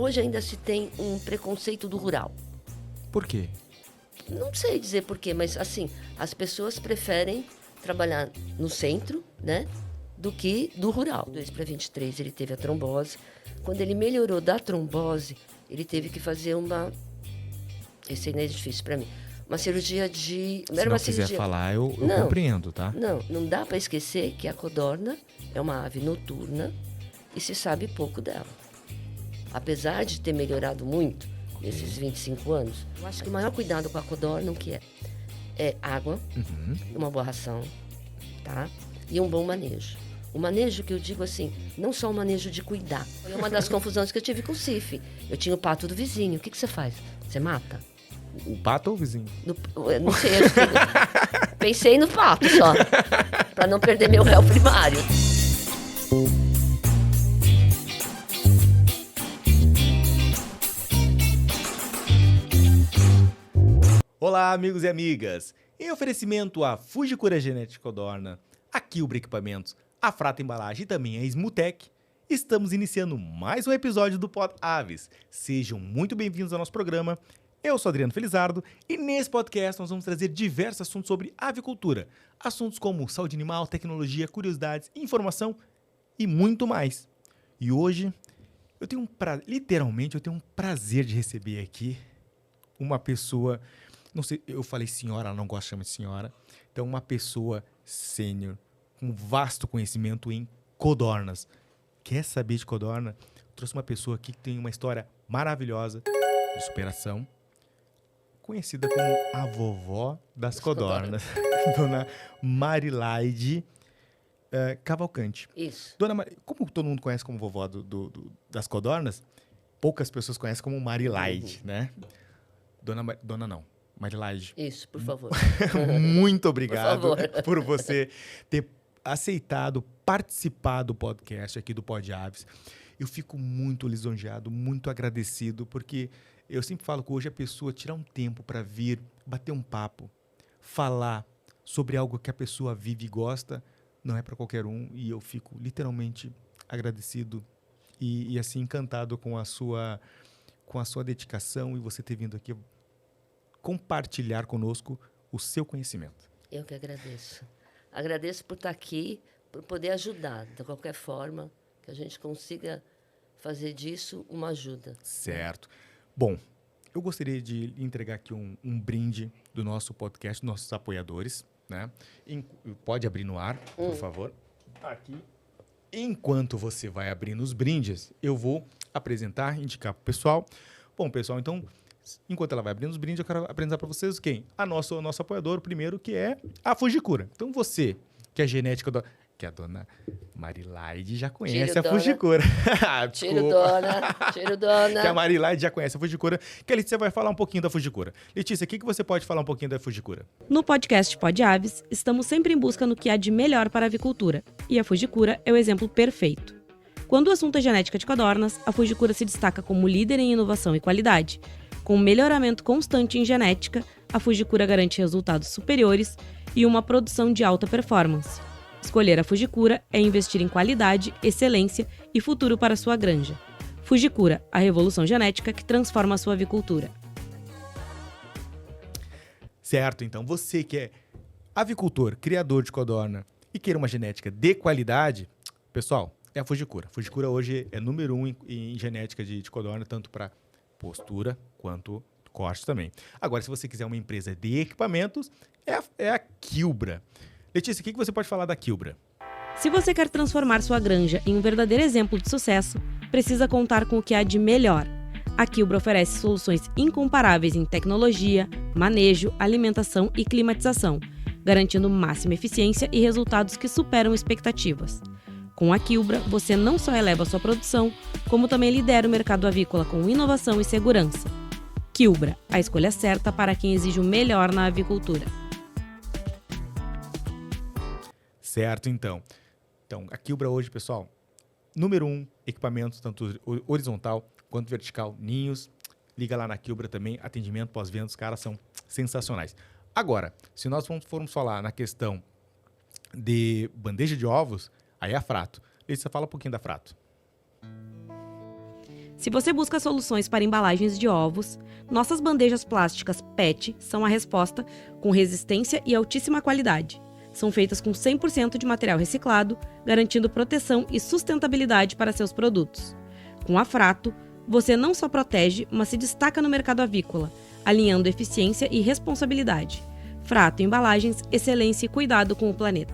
hoje ainda se tem um preconceito do rural. Por quê? Não sei dizer por quê, mas assim, as pessoas preferem trabalhar no centro, né, do que do rural. 2 para 23 ele teve a trombose. Quando ele melhorou da trombose, ele teve que fazer uma... Esse ainda é difícil para mim. Uma cirurgia de... Se não quiser falar, eu compreendo, tá? Não dá para esquecer que a codorna é uma ave noturna e se sabe pouco dela. Apesar de ter melhorado muito nesses 25 anos, eu acho que o maior cuidado com a codorna, o que é água, uma boa ração, tá? E um bom manejo. O manejo que eu digo assim, não só o manejo de cuidar. Foi uma das confusões que eu tive com o CIF. Eu tinha o pato do vizinho. O que você faz? Você mata? O pato ou o vizinho? Eu não sei. Pensei no pato só. Para não perder meu réu primário. Olá, amigos e amigas! Em oferecimento a Fujikura Genética Codorna, a Quilbra Equipamentos, a Frata Embalagem e também a Smutec, estamos iniciando mais um episódio do Pod Aves. Sejam muito bem-vindos ao nosso programa. Eu sou Adriano Felizardo e nesse podcast nós vamos trazer diversos assuntos sobre avicultura. Assuntos como saúde animal, tecnologia, curiosidades, informação e muito mais. E hoje eu tenho literalmente um prazer de receber aqui uma pessoa... Não sei, eu falei senhora, ela não gosta de chamar de senhora. Então, uma pessoa sênior, com vasto conhecimento em codornas. Quer saber de codorna? Trouxe uma pessoa aqui que tem uma história maravilhosa de superação, conhecida como a vovó das codornas, Dona Marilaide Cavalcante. Isso. Como todo mundo conhece como vovó das codornas, poucas pessoas conhecem como Marilaide, né? Marilaide. Isso, por favor. Muito obrigado por por você ter aceitado participar do podcast aqui do Pod Aves. Eu fico muito lisonjeado, muito agradecido, porque eu sempre falo que hoje a pessoa tirar um tempo para vir, bater um papo, falar sobre algo que a pessoa vive e gosta, não é para qualquer um. E eu fico literalmente agradecido e assim encantado com a sua dedicação e você ter vindo aqui compartilhar conosco o seu conhecimento. Eu que agradeço. Agradeço por estar aqui, por poder ajudar, de qualquer forma, que a gente consiga fazer disso uma ajuda. Certo. Bom, eu gostaria de entregar aqui um brinde do nosso podcast, dos nossos apoiadores, né? Pode abrir no ar, por favor. Aqui. Enquanto você vai abrindo os brindes, eu vou apresentar, indicar para o pessoal. Bom, pessoal, então... Enquanto ela vai abrindo os brindes, eu quero apresentar para vocês quem? O nosso apoiador, o primeiro, que é a Fujikura. Então, você, que é genética que a dona Marilaide já conhece a Fujikura. Tiro, dona. Que a Marilaide já conhece a Fujikura. Que a Letícia vai falar um pouquinho da Fujikura. Letícia, o que você pode falar um pouquinho da Fujikura? No podcast Pod Aves, estamos sempre em busca no que há de melhor para a avicultura. E a Fujikura é o exemplo perfeito. Quando o assunto é genética de codornas, a Fujikura se destaca como líder em inovação e qualidade. Com melhoramento constante em genética, a Fujikura garante resultados superiores e uma produção de alta performance. Escolher a Fujikura é investir em qualidade, excelência e futuro para sua granja. Fujikura, a revolução genética que transforma a sua avicultura. Certo, então você que é avicultor, criador de codorna e queira uma genética de qualidade, pessoal, é a Fujikura. A Fujikura hoje é número 1 em genética de codorna, tanto para postura quanto corte também. Agora, se você quiser uma empresa de equipamentos, é a Quilbra. Letícia, o que você pode falar da Quilbra? Se você quer transformar sua granja em um verdadeiro exemplo de sucesso, precisa contar com o que há de melhor. A Quilbra oferece soluções incomparáveis em tecnologia, manejo, alimentação e climatização, garantindo máxima eficiência e resultados que superam expectativas. Com a Quilbra, você não só eleva a sua produção, como também lidera o mercado avícola com inovação e segurança. Quilbra, a escolha certa para quem exige o melhor na avicultura. Certo, então. Então, a Quilbra hoje, pessoal, número 1, equipamentos, tanto horizontal quanto vertical, ninhos. Liga lá na Quilbra também, atendimento pós-venda, os caras são sensacionais. Agora, se nós formos falar na questão de bandeja de ovos, aí é a Frato. Letícia, fala um pouquinho da Frato. Se você busca soluções para embalagens de ovos, nossas bandejas plásticas PET são a resposta, com resistência e altíssima qualidade. São feitas com 100% de material reciclado, garantindo proteção e sustentabilidade para seus produtos. Com a Frato, você não só protege, mas se destaca no mercado avícola, alinhando eficiência e responsabilidade. Frato Embalagens, excelência e cuidado com o planeta.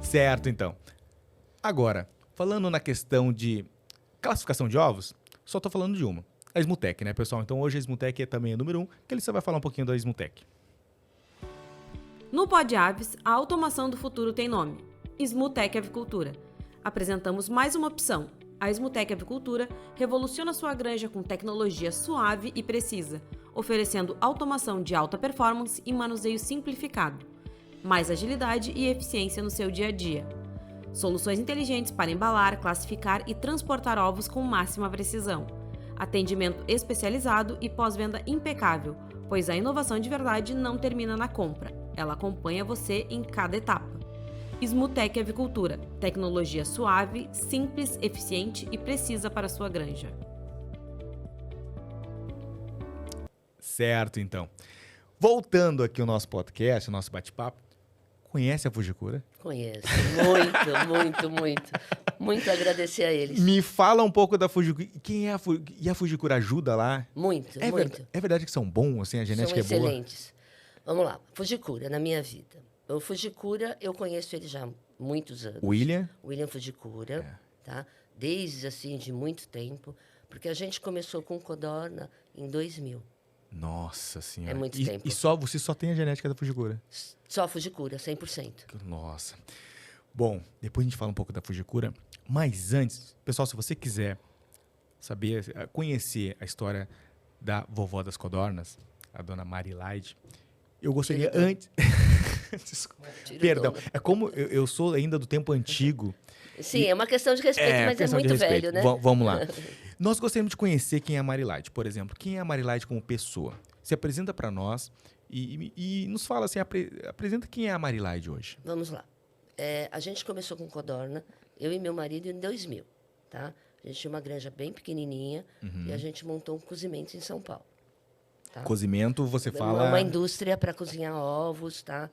Certo, então. Agora, falando na questão de classificação de ovos, só tô falando de uma. A Smutec, né, pessoal? Então hoje a Smutec é também a número 1, que ele só vai falar um pouquinho da Smutec. No Pod Aves, a automação do futuro tem nome: Smutec Avicultura. Apresentamos mais uma opção. A Smutec Avicultura revoluciona sua granja com tecnologia suave e precisa, oferecendo automação de alta performance e manuseio simplificado, mais agilidade e eficiência no seu dia a dia. Soluções inteligentes para embalar, classificar e transportar ovos com máxima precisão. Atendimento especializado e pós-venda impecável, pois a inovação de verdade não termina na compra. Ela acompanha você em cada etapa. Smutec Avicultura. Tecnologia suave, simples, eficiente e precisa para a sua granja. Certo, então. Voltando aqui ao nosso podcast, ao nosso bate-papo, conhece a Fujikura? Conheço. Muito. Muito agradecer a eles. Me fala um pouco da Fujikura. Quem é a Fujikura? E a Fujikura ajuda lá? Muito. É verdade que são bons, assim, a genética é São boa? excelentes. Vamos lá. Fujikura, na minha vida. O Fujikura, eu conheço ele já há muitos anos. William Fujikura, tá? Desde, assim, de muito tempo. Porque a gente começou com codorna em 2000. Nossa senhora. É muito tempo. E você só tem a genética da Fujikura? Só Fujikura, 100%. Nossa. Bom, depois a gente fala um pouco da Fujikura. Mas antes, pessoal, se você quiser saber, conhecer a história da vovó das codornas, a dona Marilaide, eu gostaria antes... Desculpa. Perdão. É como eu sou ainda do tempo antigo. Sim, é uma questão de respeito, mas é muito velho, né? Vamos lá. Nós gostaríamos de conhecer quem é a Marilaide. Por exemplo, quem é a Marilaide como pessoa? Se apresenta para nós e nos fala assim, apresenta quem é a Marilaide hoje. Vamos lá. A gente começou com codorna, eu e meu marido, em 2000, tá? A gente tinha uma granja bem pequenininha e a gente montou um cozimento em São Paulo. Tá? Cozimento, você fala... Uma indústria para cozinhar ovos, tá?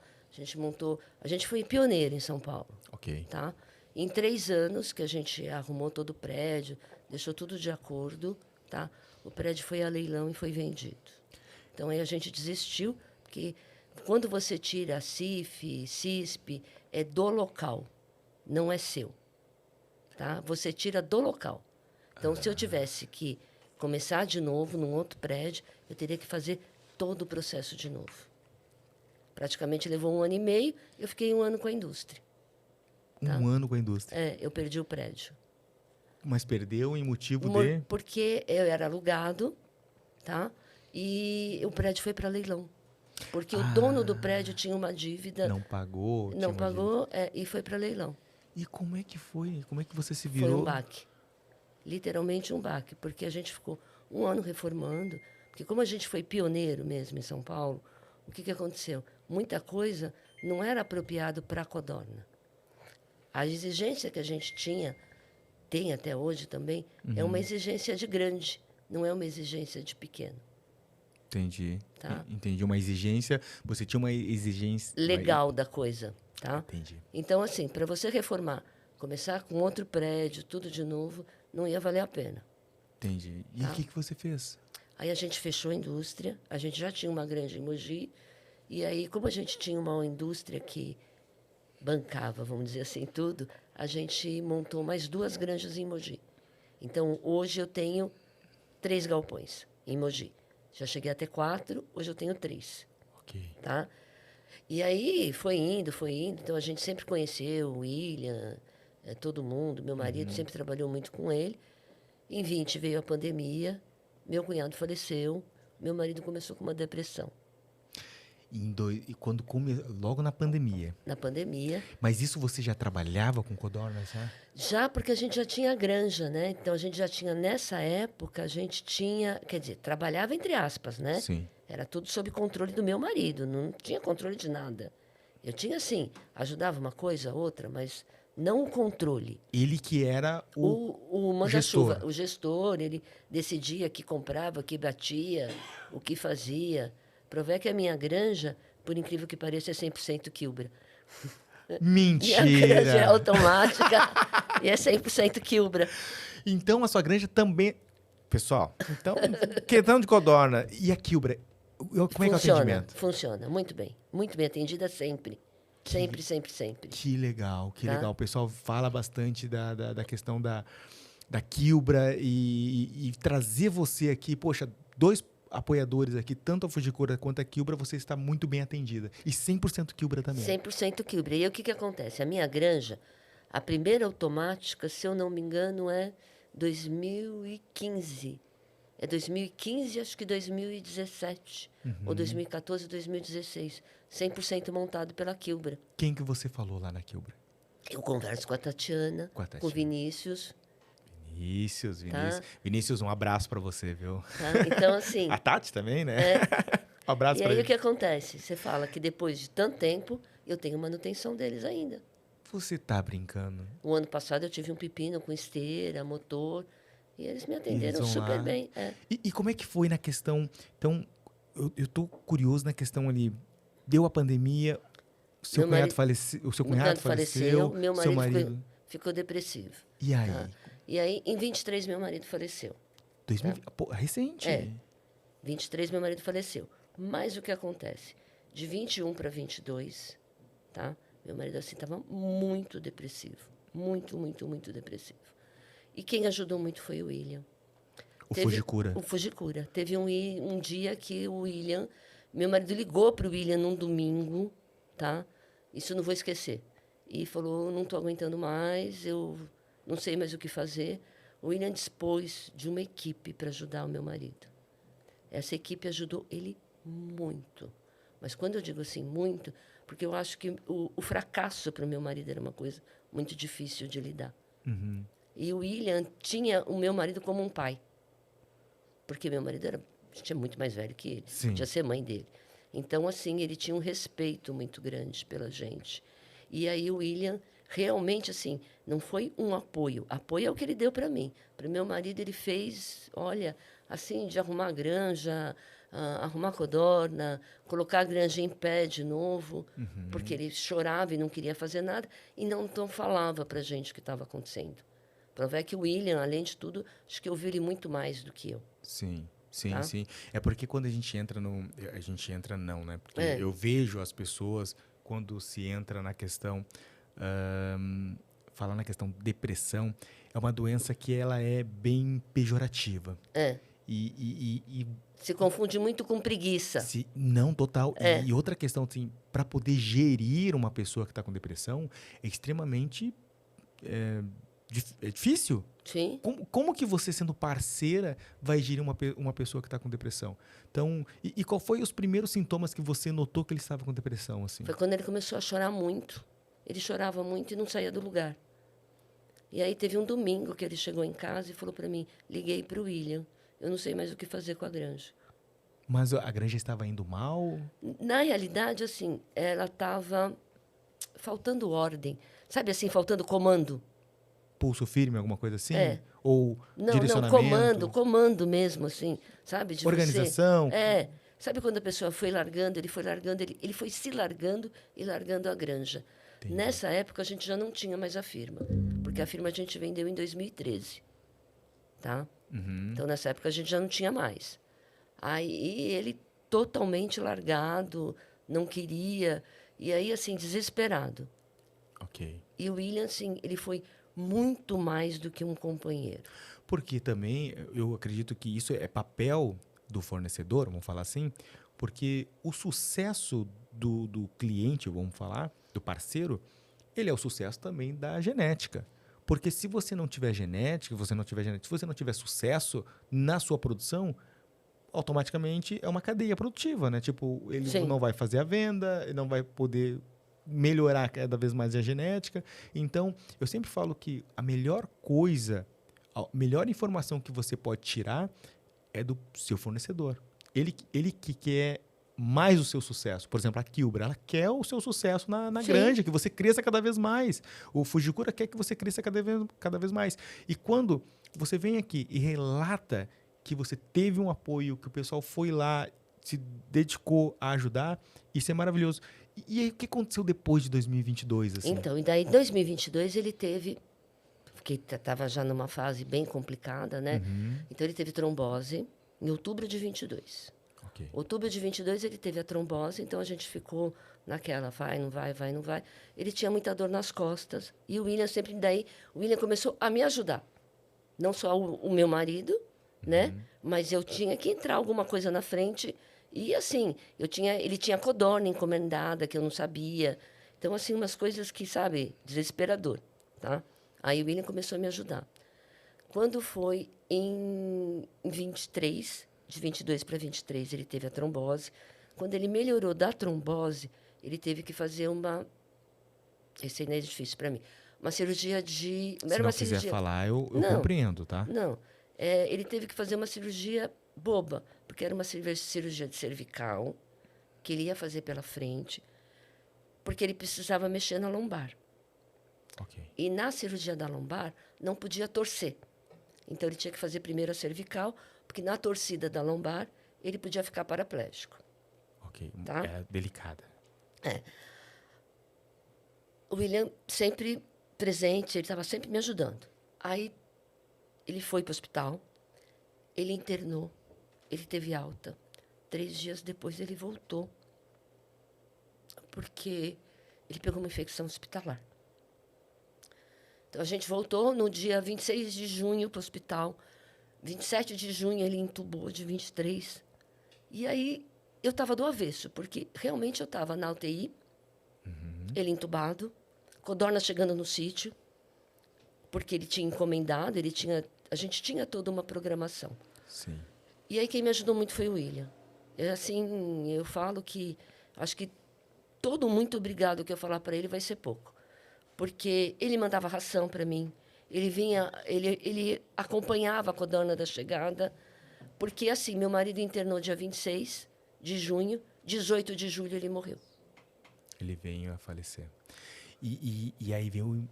A gente foi pioneiro em São Paulo. Ok. Tá? Em 3 anos que a gente arrumou todo o prédio, deixou tudo de acordo, tá? O prédio foi a leilão e foi vendido. Então, aí a gente desistiu, porque quando você tira a CIF, CISP, é do local, não é seu. Tá? Você tira do local. Então, se eu tivesse que começar de novo num outro prédio, eu teria que fazer todo o processo de novo. Praticamente levou 1 ano e meio, eu fiquei 1 ano com a indústria. Tá? 1 ano com a indústria. Eu perdi o prédio. Mas perdeu em motivo de... Porque eu era alugado, tá? E o prédio foi para leilão. Porque o dono do prédio tinha uma dívida. Não pagou. Não pagou e foi para leilão. E como é que foi? Como é que você se virou? Foi um baque. Literalmente um baque. Porque a gente ficou 1 ano reformando. Porque como a gente foi pioneiro mesmo em São Paulo, o que aconteceu? Muita coisa não era apropriado para a codorna. A exigência que a gente tem até hoje também, é uma exigência de grande, não é uma exigência de pequeno. Entendi. Tá? Entendi. Uma exigência, você tinha uma exigência... Legal da coisa, tá? Entendi. Então, assim, para você reformar, começar com outro prédio, tudo de novo, não ia valer a pena. Entendi. E Tá? o que você fez? Aí a gente fechou a indústria, a gente já tinha uma granja em Mogi, e aí, como a gente tinha uma indústria que bancava, vamos dizer assim, tudo, a gente montou mais 2 granjas em Mogi. Então, hoje eu tenho 3 galpões em Mogi. Já cheguei até 4, hoje eu tenho 3. Ok. Tá? E aí foi indo. Então, a gente sempre conheceu o William, todo mundo. Meu marido sempre trabalhou muito com ele. Em 20 veio a pandemia, meu cunhado faleceu, meu marido começou com uma depressão. E quando logo na pandemia. Na pandemia. Mas isso você já trabalhava com codornas, né? Já, porque a gente já tinha granja, né? Então, a gente já tinha, nessa época, a gente tinha... Quer dizer, trabalhava entre aspas, né? Sim. Era tudo sob controle do meu marido, não tinha controle de nada. Eu tinha, assim, ajudava uma coisa, outra, mas não o controle. Ele que era O manda-chuva, o gestor, ele decidia que comprava, que batia, o que fazia. Provec que a minha granja, por incrível que pareça, é 100% Quilbra. Mentira! Minha granja é automática e é 100% Quilbra. Então, a sua granja também... Pessoal, então, questão de codorna. E a Quilbra? Como é que é o atendimento? Funciona, muito bem. Muito bem atendida sempre. Sempre, sempre, sempre. Que legal, que Tá? legal. O pessoal fala bastante da questão da Quilbra e trazer você aqui, poxa, 2 apoiadores aqui, tanto a Fujikura quanto a Quilbra, você está muito bem atendida. E 100% Quilbra também. 100% Quilbra. E aí, o que acontece? A minha granja, a primeira automática, se eu não me engano, é 2015. É 2015, acho que 2017. Ou 2014, 2016. 100% montado pela Quilbra. Quem que você falou lá na Quilbra? Eu converso com a Tatiana, Com a Tatiana. com o Vinícius. Vinícius. Tá. Vinícius, um abraço pra você, viu? Tá? Então, assim... A Tati também, né? Um abraço E pra aí, ele. o que acontece? Você fala que depois de tanto tempo, eu tenho manutenção deles ainda. Você tá brincando? O ano passado, eu tive um pepino com esteira, motor... E eles me atenderam Eles vão super lá. bem. É. E como é que foi na questão... Então, eu tô curioso na questão ali. Deu a pandemia, o seu Meu cunhado marido- faleceu, o seu Meu cunhado cunhado faleceu, meu seu marido marido... ficou depressivo. E aí? Tá? E aí, em 23, meu marido faleceu. 2020, pô, recente. É. 23, meu marido faleceu. Mas o que acontece? De 21 para 22, tá? Meu marido, assim, estava muito depressivo. Muito, muito, muito depressivo. E quem ajudou muito foi o William. O Fujikura. O Fujikura. Teve um dia que o William... Meu marido ligou para o William num domingo, tá? Isso eu não vou esquecer. E falou, não estou aguentando mais, eu não sei mais o que fazer. O William dispôs de uma equipe para ajudar o meu marido. Essa equipe ajudou ele muito. Mas quando eu digo assim, muito, porque eu acho que o fracasso para o meu marido era uma coisa muito difícil de lidar. Uhum. E o William tinha o meu marido como um pai. Porque meu marido é muito mais velho que ele. Sim. Podia ser mãe dele. Então, assim, ele tinha um respeito muito grande pela gente. E aí o William, realmente, assim, não foi um apoio. Apoio é o que ele deu para mim. Para o meu marido, ele fez, olha, assim, de arrumar a granja, arrumar a codorna, colocar a granja em pé de novo, porque ele chorava e não queria fazer nada, e não falava para a gente o que estava acontecendo. Prova é que o William, além de tudo, acho que ouviu ele muito mais do que eu. Sim, sim, Tá? sim. É porque quando a gente entra no... A gente entra não, né? Porque É. eu vejo as pessoas, quando se entra na questão... falar na questão depressão, é uma doença que ela é bem pejorativa. É. E Se confunde muito com preguiça. não, total. É. E outra questão, assim, para poder gerir uma pessoa que está com depressão, é extremamente difícil. Sim. Como que você, sendo parceira, vai gerir uma pessoa que está com depressão? Então, e qual foi os primeiros sintomas que você notou que ele estava com depressão? Assim? Foi quando ele começou a chorar muito. Ele chorava muito e não saía do lugar. E aí teve um domingo que ele chegou em casa e falou para mim, liguei para o William, eu não sei mais o que fazer com a granja. Mas a granja estava indo mal? Na realidade, assim, ela estava faltando ordem. Sabe assim, faltando comando? Pulso firme, alguma coisa assim? É. Ou Não, direcionamento? comando mesmo, assim, sabe? De Organização? Você. Sabe quando a pessoa foi largando, ele foi se largando e largando a granja. Entendi. Nessa época, a gente já não tinha mais a firma, porque a firma a gente vendeu em 2013, tá? Uhum. Então, nessa época, a gente já não tinha mais. Aí, ele totalmente largado, não queria, e aí, assim, desesperado. Ok. E o William, assim, ele foi muito mais do que um companheiro. Porque também, eu acredito que isso é papel do fornecedor, vamos falar assim, porque o sucesso do cliente, vamos falar, do parceiro, ele é o sucesso também da genética. Porque se você não tiver genética, se você não tiver sucesso na sua produção, automaticamente é uma cadeia produtiva, né? Tipo, ele Sim. não vai fazer a venda, ele não vai poder melhorar cada vez mais a genética. Então, eu sempre falo que a melhor coisa, a melhor informação que você pode tirar é do seu fornecedor. Ele que quer mais o seu sucesso. Por exemplo, a Kilbra, ela quer o seu sucesso na Sim. granja, que você cresça cada vez mais. O Fujikura quer que você cresça cada vez mais. E quando você vem aqui e relata que você teve um apoio, que o pessoal foi lá, se dedicou a ajudar, isso é maravilhoso. E aí, o que aconteceu depois de 2022? Assim? Então, e daí em 2022 ele teve, porque estava já numa fase bem complicada, né? Então ele teve trombose em outubro de 22. Ok. Outubro de 22 ele teve a trombose, então a gente ficou naquela, vai, não vai, vai, não vai. Ele tinha muita dor nas costas e o William sempre daí, o William começou a me ajudar. Não só o meu marido, né? Mas eu tinha que entrar alguma coisa na frente e assim, ele tinha codorna encomendada que eu não sabia. Então assim, umas coisas que, sabe, desesperador, tá? Aí o William começou a me ajudar. Quando foi em 23, de 22 para 23, ele teve a trombose. Quando ele melhorou da trombose, ele teve que fazer uma... Esse ainda é difícil para mim. Uma cirurgia de... Se não quiser falar, eu compreendo, tá? Não. Ele teve que fazer uma cirurgia boba, porque era uma cirurgia de cervical, que ele ia fazer pela frente, porque ele precisava mexer na lombar. Ok. E na cirurgia da lombar, não podia torcer. Então, ele tinha que fazer primeiro a cervical, porque na torcida da lombar, ele podia ficar paraplégico. Ok. Tá? É delicada. O William sempre presente, ele estava sempre me ajudando. Aí, ele foi para o hospital, ele internou, ele teve alta. 3 dias depois, ele voltou, porque ele pegou uma infecção hospitalar. Então, a gente voltou no dia 26 de junho para o hospital. 27 de junho, ele entubou, de 23. E aí, eu estava do avesso, porque realmente eu estava na UTI, ele entubado, codorna chegando no sítio, porque ele tinha encomendado, a gente tinha toda uma programação. Sim. E aí, quem me ajudou muito foi o William. Eu falo que, acho que todo muito obrigado que eu falar para ele vai ser pouco. Porque ele mandava ração para mim, ele acompanhava a codorna da chegada, porque assim, meu marido internou dia 26 de junho, 18 de julho ele morreu. Ele veio a falecer. E aí vem o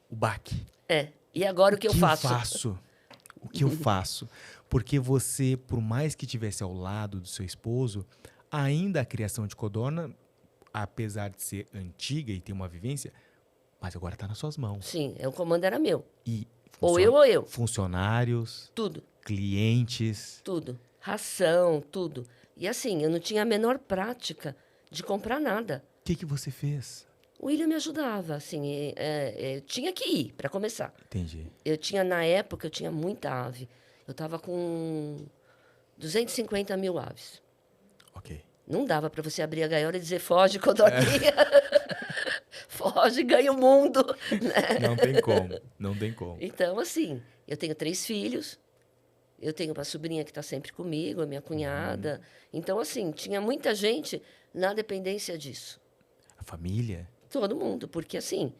baque. E agora o que eu faço? O que eu faço? Porque você, por mais que estivesse ao lado do seu esposo, ainda a criação de codorna, apesar de ser antiga e ter uma vivência, mas agora está nas suas mãos. Sim, o comando era meu. E Ou eu. Funcionários, Tudo. clientes. Tudo. Ração, tudo. E assim, eu não tinha a menor prática de comprar nada. O que você fez? O William me ajudava, assim, eu tinha que ir, para começar. Entendi. Na época, eu tinha muita ave. Eu estava com 250 mil aves. Ok. Não dava para você abrir a gaiola e dizer, foge, codorninha. Foge, ganha o mundo. Né? Não tem como. Então, assim, eu tenho 3 filhos. Eu tenho uma sobrinha que está sempre comigo, a minha cunhada. Então, assim, tinha muita gente na dependência disso. A família? Todo mundo, porque, assim,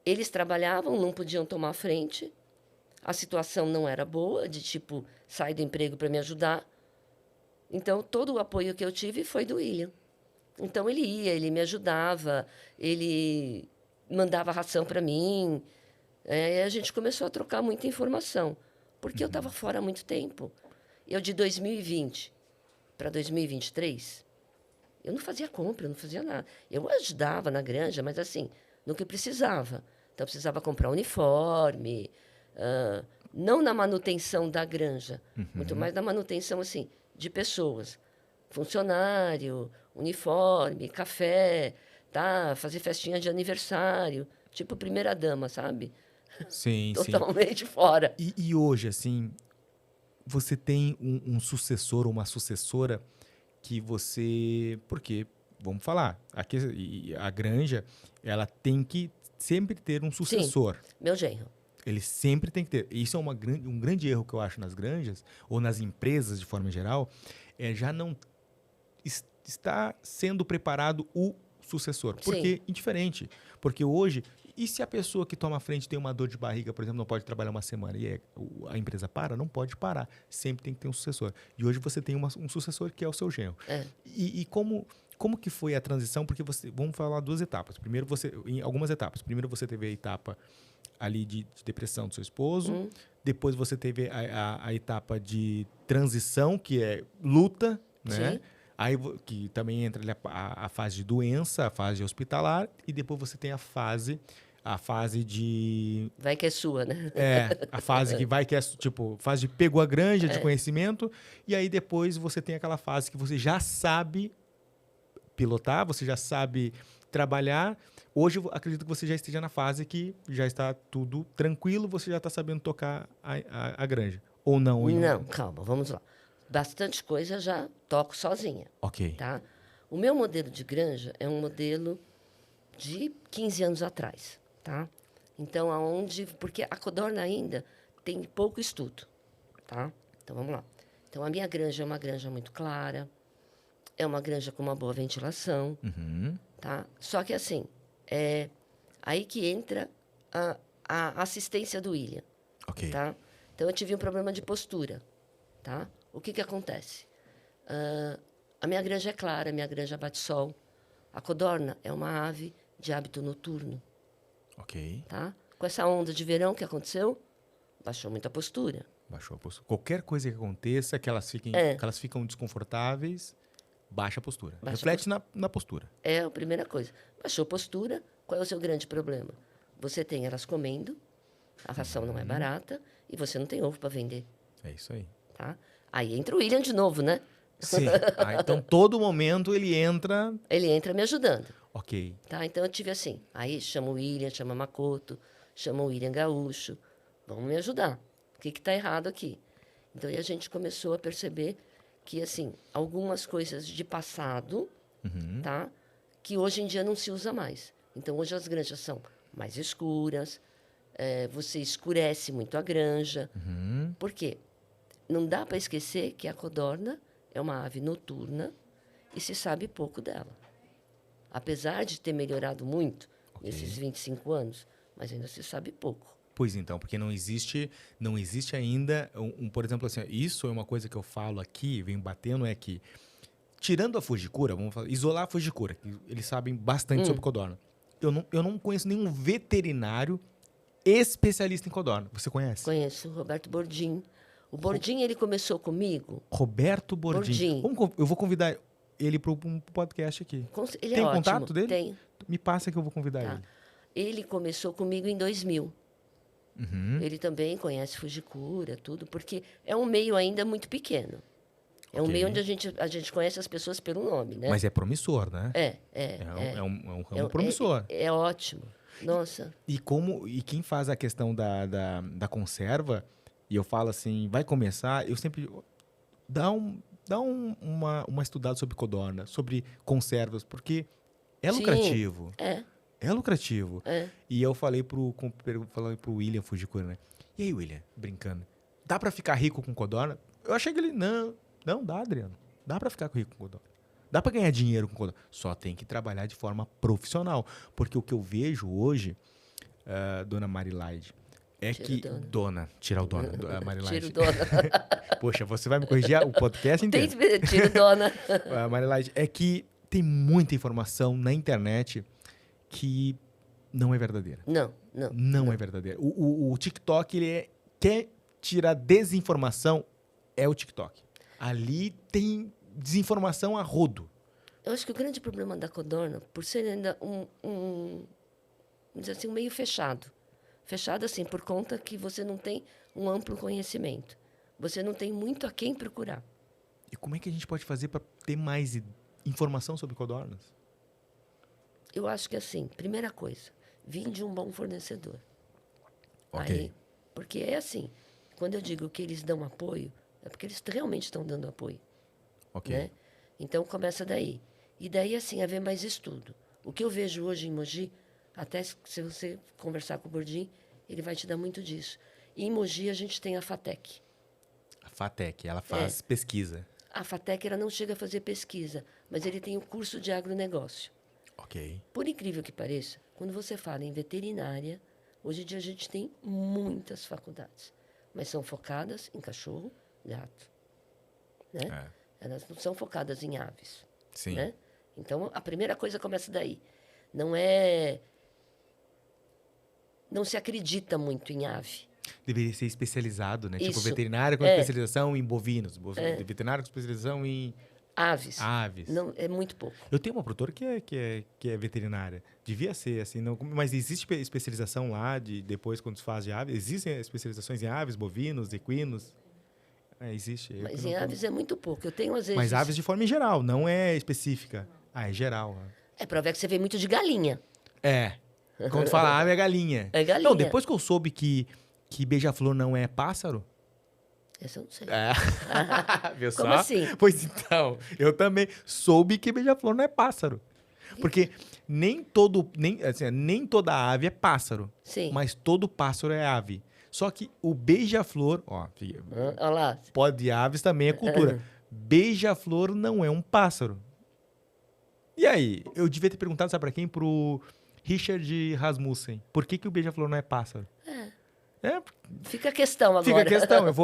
eles trabalhavam, não podiam tomar frente. A situação não era boa, de tipo, sai do emprego para me ajudar. Então, todo o apoio que eu tive foi do William. Então, ele ia, ele me ajudava, ele mandava ração para mim. A gente começou a trocar muita informação, porque eu estava fora há muito tempo. Eu, de 2020 para 2023, eu não fazia compra, eu não fazia nada. Eu ajudava na granja, mas assim, no que precisava. Então, eu precisava comprar uniforme, não na manutenção da granja, muito mais na manutenção assim, de pessoas. Funcionário, uniforme, café, tá? Fazer festinha de aniversário, tipo primeira-dama, sabe? Sim, Totalmente fora. E hoje, assim, você tem um sucessor ou uma sucessora que você... Porque, vamos falar, a granja, ela tem que sempre ter um sucessor. Sim, meu genro. Ele sempre tem que ter. Isso é um grande erro que eu acho nas granjas, ou nas empresas de forma geral, já não está sendo preparado o sucessor. Porque, indiferente. Porque hoje, E se a pessoa que toma a frente tem uma dor de barriga, por exemplo, não pode trabalhar uma semana e a empresa para? Não pode parar. Sempre tem que ter um sucessor. E hoje você tem um sucessor que é o seu genro. E como que foi a transição? Porque vamos falar duas etapas. Primeiro em algumas etapas. Primeiro você teve a etapa ali de depressão do seu esposo. Depois você teve a etapa de transição, que é luta, né? Sim. Aí, que também entra ali a fase de doença, a fase de hospitalar, e depois você tem a fase de... Vai que é sua, né? A fase que é tipo, fase de pegou a granja de conhecimento, e aí depois você tem aquela fase que você já sabe pilotar, você já sabe trabalhar. Hoje, eu acredito que você já esteja na fase que já está tudo tranquilo, você já está sabendo tocar a granja. Ou não? Não, calma, vamos lá. Bastante coisa eu já toco sozinha. Ok. Tá? O meu modelo de granja é um modelo de 15 anos atrás. Tá? Então, porque a codorna ainda tem pouco estudo. Tá? Então, vamos lá. Então, a minha granja é uma granja muito clara, é uma granja com uma boa ventilação. Tá? Só que, assim, é aí que entra a assistência do William. Ok. Tá? Então, eu tive um problema de postura. Tá? O que acontece? A minha granja é clara, a minha granja bate sol. A codorna é uma ave de hábito noturno. Ok. Tá? Com essa onda de verão que aconteceu, baixou muito a postura. Baixou a postura. Qualquer coisa que aconteça, que elas ficam desconfortáveis, baixa a postura. Reflete na postura. É a primeira coisa. Baixou a postura, qual é o seu grande problema? Você tem elas comendo, a ração não é barata, e você não tem ovo para vender. É isso aí. Tá? Aí entra o William de novo, né? Sim. Então, todo momento ele entra... Ele entra me ajudando. Ok. Tá? Então, eu tive assim. Aí, chama o William, chama Makoto, chama o William Gaúcho. Vamos me ajudar. O que está errado aqui? Então, aí a gente começou a perceber que, assim, algumas coisas de passado, tá? Que hoje em dia não se usa mais. Então, hoje as granjas são mais escuras, você escurece muito a granja. Por quê? Não dá para esquecer que a codorna é uma ave noturna e se sabe pouco dela. Apesar de ter melhorado muito nesses 25 anos, mas ainda se sabe pouco. Pois então, porque não existe ainda, por exemplo, assim, isso é uma coisa que eu falo aqui, venho batendo, é que, tirando a fujikura, vamos falar, isolar a fujikura, que eles sabem bastante sobre codorna. Eu não conheço nenhum veterinário especialista em codorna. Você conhece? Conheço o Roberto Bordim. O Bordim, ele começou comigo. Roberto Bordim. Eu vou convidar ele para um podcast aqui. Ele Tem é contato ótimo. dele? Tem. Me passa que eu vou convidar Tá. ele. Ele começou comigo em 2000. Ele também conhece fujikura, tudo, porque é um meio ainda muito pequeno. É um meio onde a gente conhece as pessoas pelo nome, né? Mas é promissor, né? É um ramo promissor. É ótimo. Nossa. E quem faz a questão da conserva, e eu falo assim, vai começar, eu sempre... Dá uma estudada sobre codorna, sobre conservas, porque é lucrativo. É lucrativo. E eu falei pro William Fujikura, né? E aí, William, brincando, dá pra ficar rico com codorna? Eu achei que ele, não dá, Adriano. Dá pra ficar rico com codorna. Dá pra ganhar dinheiro com codorna. Só tem que trabalhar de forma profissional. Porque o que eu vejo hoje, dona Marilaide, é que... Tira o dona, Marilaide. Tira o dona. Poxa, você vai me corrigir o podcast inteiro. Tira o dona. Marilaide, é que tem muita informação na internet que não é verdadeira. Não é verdadeira. O TikTok, quer tirar desinformação, é o TikTok. Ali tem desinformação a rodo. Eu acho que o grande problema da codorna, por ser ainda vamos dizer assim, um meio fechado. Fechado, assim, por conta que você não tem um amplo conhecimento. Você não tem muito a quem procurar. E como é que a gente pode fazer para ter mais informação sobre codornas? Eu acho que, assim, primeira coisa, vim de um bom fornecedor. Ok. Aí, porque é assim, quando eu digo que eles dão apoio, é porque eles realmente estão dando apoio. Ok. Né? Então, começa daí. E daí, assim, haver mais estudo. O que eu vejo hoje em Mogi, até se você conversar com o Bordim, ele vai te dar muito disso. E em Mogi, a gente tem a FATEC. A FATEC, ela faz pesquisa. A FATEC, ela não chega a fazer pesquisa, mas ele tem o curso de agronegócio. Ok. Por incrível que pareça, quando você fala em veterinária, hoje em dia a gente tem muitas faculdades, mas são focadas em cachorro, gato, né? Elas não são focadas em aves, Sim. né? Então, a primeira coisa começa daí. Não se acredita muito em ave. Deveria ser especializado, né? Tipo, Isso. veterinário com especialização em bovinos. Veterinário com especialização em Aves. aves. Não, é muito pouco. Eu tenho uma produtora que é veterinária. Devia ser, assim. Não, mas existe especialização lá, depois, quando se faz de aves? Existem especializações em aves, bovinos, equinos? Existe. Mas em aves é muito pouco. Eu tenho, às vezes... Mas aves de forma em geral, não é específica. É geral. É para ver que você vê muito de galinha. Quando fala ave, é galinha. É galinha. Não, depois que eu soube que beija-flor não é pássaro... Essa eu não sei. Viu Como só? assim? Pois então, eu também soube que beija-flor não é pássaro. Porque nem toda ave é pássaro. Sim. Mas todo pássaro é ave. Só que o beija-flor, Olha lá. pó de aves também é cultura. Beija-flor não é um pássaro. E aí? Eu devia ter perguntado, sabe pra quem? Pro Richard Rasmussen. Por que o beija-flor não é pássaro? Fica a questão agora. Fica a questão. Eu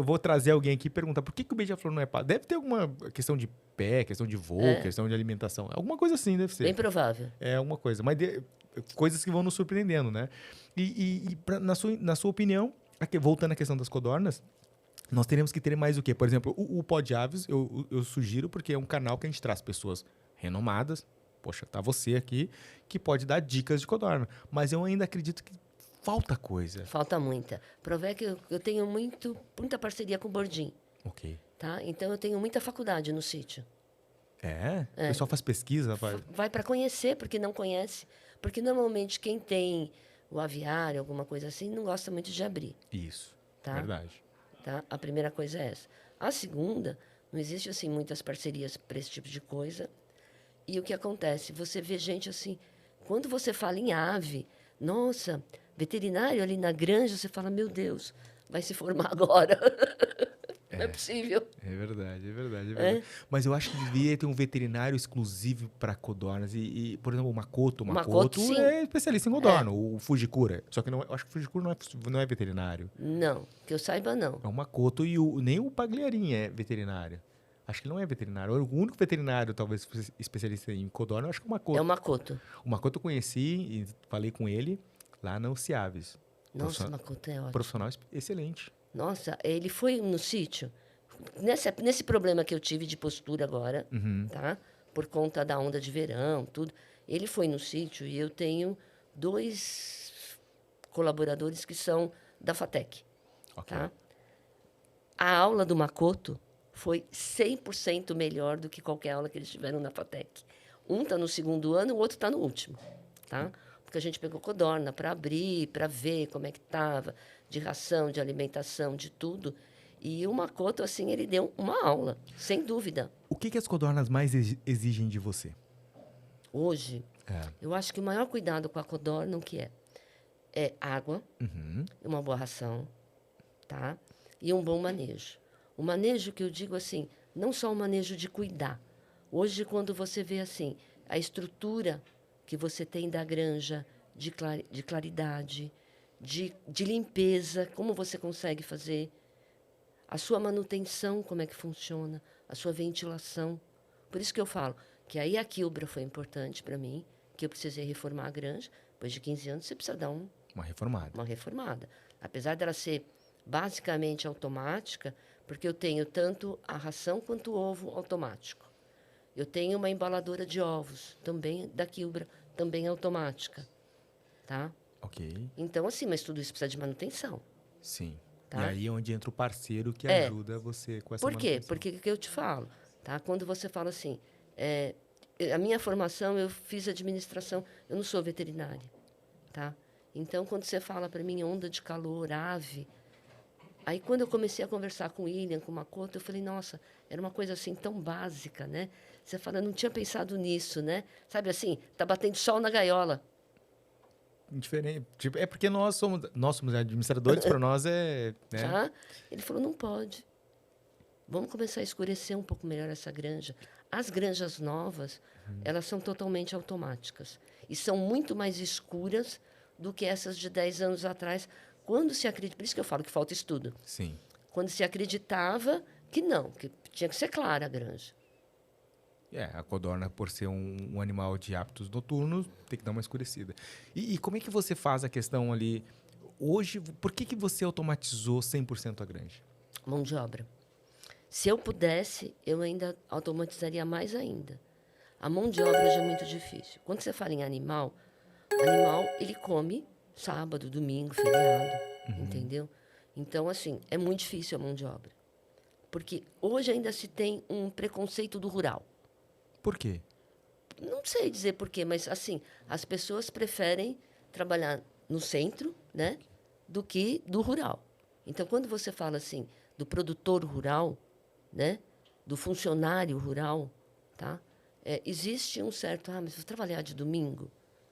vou trazer alguém aqui e perguntar por que o beija-flor não é pássaro. Deve ter alguma questão de pé, questão de voo, questão de alimentação. Alguma coisa assim deve ser. Bem provável. É alguma coisa. Mas coisas que vão nos surpreendendo, né? Na sua opinião, voltando à questão das codornas, nós teremos que ter mais o quê? Por exemplo, o Pó de Aves, eu sugiro, porque é um canal que a gente traz pessoas renomadas. Poxa, tá você aqui, que pode dar dicas de codorna. Mas eu ainda acredito que falta coisa. Falta muita. Prover que eu tenho muita parceria com o Bordim. Ok. Tá? Então, eu tenho muita faculdade no sítio. O pessoal faz pesquisa? Vai para conhecer, porque não conhece. Porque, normalmente, quem tem o aviário, alguma coisa assim, não gosta muito de abrir. Isso, Tá? verdade. Tá? A primeira coisa é essa. A segunda, não existe, assim, muitas parcerias para esse tipo de coisa. E o que acontece? Você vê gente assim... Quando você fala em ave, nossa, veterinário ali na granja, você fala, meu Deus, vai se formar agora. Não é possível. É verdade. Mas eu acho que deveria ter um veterinário exclusivo para codornas. Por exemplo, o Makoto. O Makoto sim. é especialista em codorna. O Fujikura. Só que eu acho que o Fujikura não é veterinário. Não, que eu saiba, não. É o Makoto e nem o Pagliarini é veterinário. Acho que ele não é veterinário. O único veterinário, talvez, especialista em codorna, eu acho que é o Makoto. É o Makoto. O Makoto eu conheci e falei com ele lá na Ciaves. Nossa, o Makoto é ótimo. Profissional excelente. Nossa, ele foi no sítio. Nesse problema que eu tive de postura agora, tá? Por conta da onda de verão, tudo. Ele foi no sítio e eu tenho 2 colaboradores que são da FATEC. Ok. Tá? A aula do Makoto foi 100% melhor do que qualquer aula que eles tiveram na FATEC. Um está no 2º ano, o outro está no último. Tá? Porque a gente pegou codorna para abrir, para ver como é que estava, de ração, de alimentação, de tudo. E o Makoto, assim, ele deu uma aula, sem dúvida. O que as codornas mais exigem de você? Hoje, eu acho que o maior cuidado com a codorna, o que é água, uma boa ração, tá? E um bom manejo. O manejo que eu digo assim, não só o manejo de cuidar. Hoje, quando você vê assim, a estrutura que você tem da granja, de claridade, de limpeza, como você consegue fazer, a sua manutenção, como é que funciona, a sua ventilação. Por isso que eu falo que aí a Quilbra foi importante para mim, que eu precisei reformar a granja. Depois de 15 anos, você precisa dar uma reformada. Uma reformada. Apesar dela ser basicamente automática, porque eu tenho tanto a ração quanto o ovo automático. Eu tenho uma embaladora de ovos, também da Quilbra, também automática. Tá? Ok. Então, assim, mas tudo isso precisa de manutenção. Sim. Tá? E aí é onde entra o parceiro que ajuda você com essa Por quê? manutenção. Porque o que eu te falo? Tá? Quando você fala assim, a minha formação, eu fiz administração, eu não sou veterinária. Tá? Então, quando você fala para mim onda de calor, ave... Aí, quando eu comecei a conversar com o William, com o Makoto, eu falei, nossa, era uma coisa assim tão básica, né? Você fala, não tinha pensado nisso, né? Sabe assim, tá batendo sol na gaiola. Diferente. Tipo, é porque nós somos administradores, para nós é... Né? Tá? Ele falou, não pode. Vamos começar a escurecer um pouco melhor essa granja. As granjas novas, elas são totalmente automáticas. E são muito mais escuras do que essas de 10 anos atrás, quando se acredita... Por isso que eu falo que falta estudo. Sim. Quando se acreditava que não, que tinha que ser clara a granja. A codorna, por ser um animal de hábitos noturnos, tem que dar uma escurecida. E como é que você faz a questão ali... Hoje, por que você automatizou 100% a granja? Mão de obra. Se eu pudesse, eu ainda automatizaria mais ainda. A mão de obra já é muito difícil. Quando você fala em animal, ele come sábado, domingo, feriado, entendeu? Então, assim, é muito difícil a mão de obra. Porque hoje ainda se tem um preconceito do rural. Por quê? Não sei dizer por quê, mas, assim, as pessoas preferem trabalhar no centro, né, do que do rural. Então, quando você fala, assim, do produtor rural, né, do funcionário rural, tá? Existe um certo... mas vou trabalhar de domingo?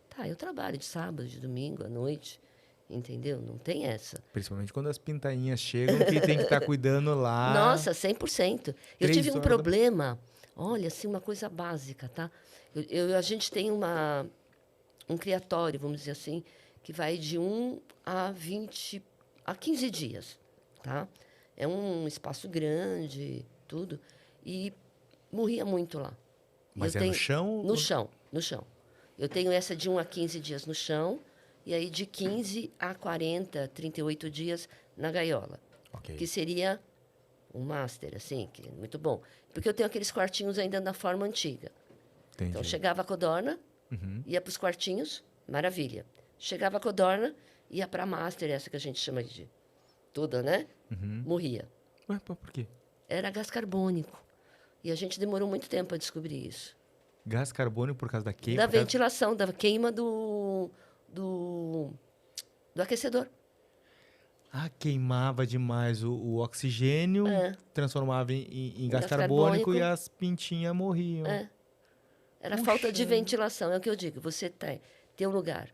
Tá, eu trabalho de sábado, de domingo, à noite, entendeu? Não tem essa. Principalmente quando as pintainhas chegam, que tem que estar cuidando lá. Nossa, 100%. Eu 3 tive um horas problema, olha, assim, uma coisa básica, tá? A gente tem um criatório, vamos dizer assim, que vai de 1 a 15 dias, tá? É um espaço grande, tudo, e morria muito lá. Mas no chão? No chão, no chão. Eu tenho essa de 1 a 15 dias no chão, e aí de 15 a 40, 38 dias na gaiola. Ok. Que seria um master, assim, que é muito bom. Porque eu tenho aqueles quartinhos ainda na forma antiga. Entendi. Então, chegava a codorna, ia para os quartinhos, maravilha. Chegava a codorna, ia para a master, essa que a gente chama de toda, né? Morria. Ué, por quê? Era gás carbônico. E a gente demorou muito tempo a descobrir isso. Gás carbônico por causa da queima? Da ventilação, da queima do aquecedor. Queimava demais o oxigênio, transformava em gás carbônico e as pintinhas morriam. Era falta de ventilação, é o que eu digo. Você tem um lugar,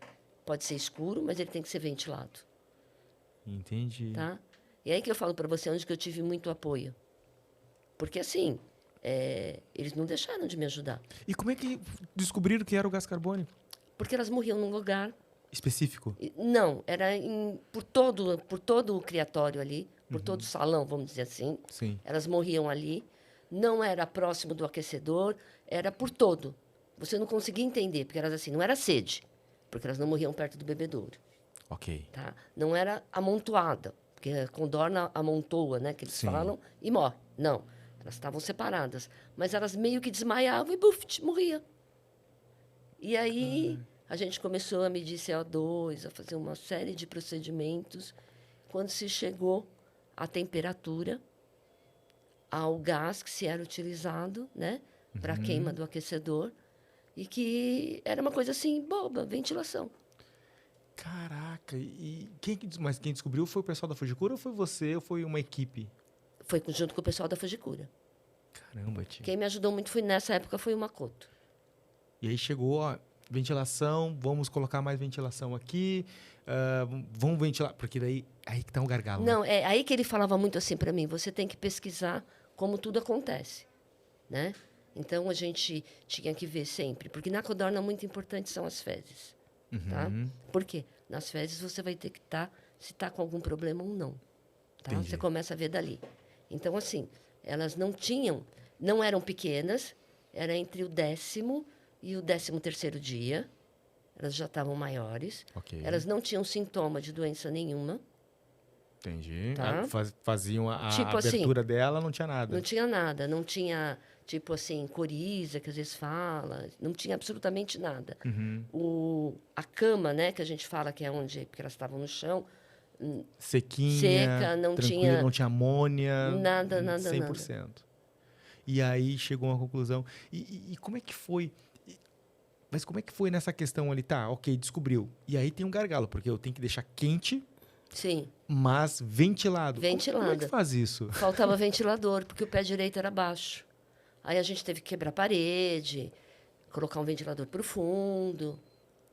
pode ser escuro, mas ele tem que ser ventilado. Entendi. Tá? E aí que eu falo para você onde que eu tive muito apoio. Porque, assim, eles não deixaram de me ajudar. E como é que descobriram que era o gás carbônico? Porque elas morriam num lugar... Específico? Não, era por todo o criatório ali, por todo o salão, vamos dizer assim. Sim. Elas morriam ali. Não era próximo do aquecedor, era por todo. Você não conseguia entender, porque elas assim, não era sede, porque elas não morriam perto do bebedouro. Ok. Tá? Não era amontoada, porque a condorna amontoa, né, que eles falam, e morre. Não, elas estavam separadas. Mas elas meio que desmaiavam e, buf, morria. E aí... A gente começou a medir CO2, a fazer uma série de procedimentos. Quando se chegou à temperatura, ao gás que se era utilizado, né, para a queima do aquecedor, e que era uma coisa assim, boba, ventilação. Caraca, mas quem descobriu foi o pessoal da Fujikura ou foi você ou foi uma equipe? Foi junto com o pessoal da Fujikura. Caramba, tio. Quem me ajudou muito nessa época foi o Makoto. E aí chegou, ó, ventilação, vamos colocar mais ventilação aqui, vamos ventilar, porque daí aí que tá um gargalo. Não, né? é aí que ele falava muito assim para mim, você tem que pesquisar como tudo acontece, né? Então, a gente tinha que ver sempre, porque na codorna muito importante são as fezes, tá? Por quê? Nas fezes você vai ter que se está com algum problema ou não, tá? Entendi. Você começa a ver dali. Então, assim, elas não eram pequenas, era entre o 10º e o 13º dia, elas já estavam maiores. Ok. Elas não tinham sintoma de doença nenhuma. Entendi. Tá? Faziam a Tipo assim, abertura dela, não tinha nada. Não tinha nada, não tinha, tipo assim, coriza, que às vezes fala, não tinha absolutamente nada. A cama, né, que a gente fala que é onde, porque elas estavam no chão, Sequinha, seca, não tinha... não tinha amônia. Nada, 100%. E aí chegou a uma conclusão. E como é que foi? Mas como é que foi nessa questão ali? Tá, ok, descobriu. E aí tem um gargalo, porque eu tenho que deixar quente, Sim, mas ventilado. Como é que faz isso? faltava ventilador, porque o pé direito era baixo. Aí a gente teve que quebrar a parede, colocar um ventilador profundo.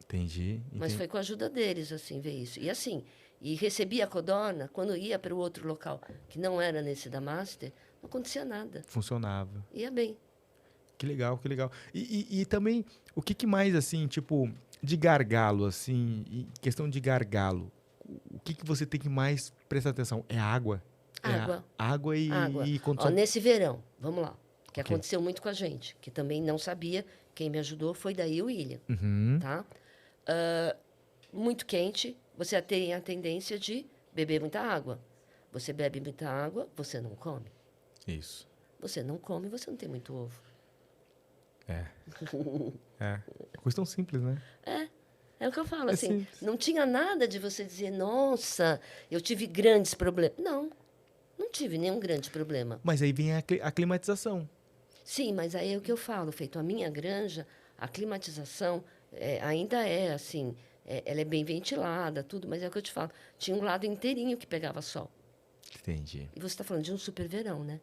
Entendi. Mas foi com a ajuda deles, assim, ver isso. E assim, recebia a codorna, quando ia para o outro local, que não era nesse da Master, não acontecia nada. Funcionava. Ia bem. Que legal, que legal. E também, o que mais, assim, tipo, de gargalo, assim, questão de gargalo, o que você tem que mais prestar atenção? É água? Água. Água e, Água. e Ó, condição... nesse verão, vamos lá, que Ok. aconteceu muito com a gente, que também não sabia, quem me ajudou foi daí o William, Uhum. tá? Muito quente, você tem a tendência de beber muita água. Você bebe muita água, você não come. Isso. Você não come, você não tem muito ovo. É. Coisa tão simples, né? É o que eu falo, É assim, simples. não tinha nada de você dizer, nossa, eu tive grandes problemas. Não tive nenhum grande problema. Mas aí vem a climatização. Sim, mas aí é o que eu falo, feito a minha granja, a climatização ainda é assim, ela é bem ventilada, tudo, mas é o que eu te falo, tinha um lado inteirinho que pegava sol. Entendi. E você está falando de um super verão, né?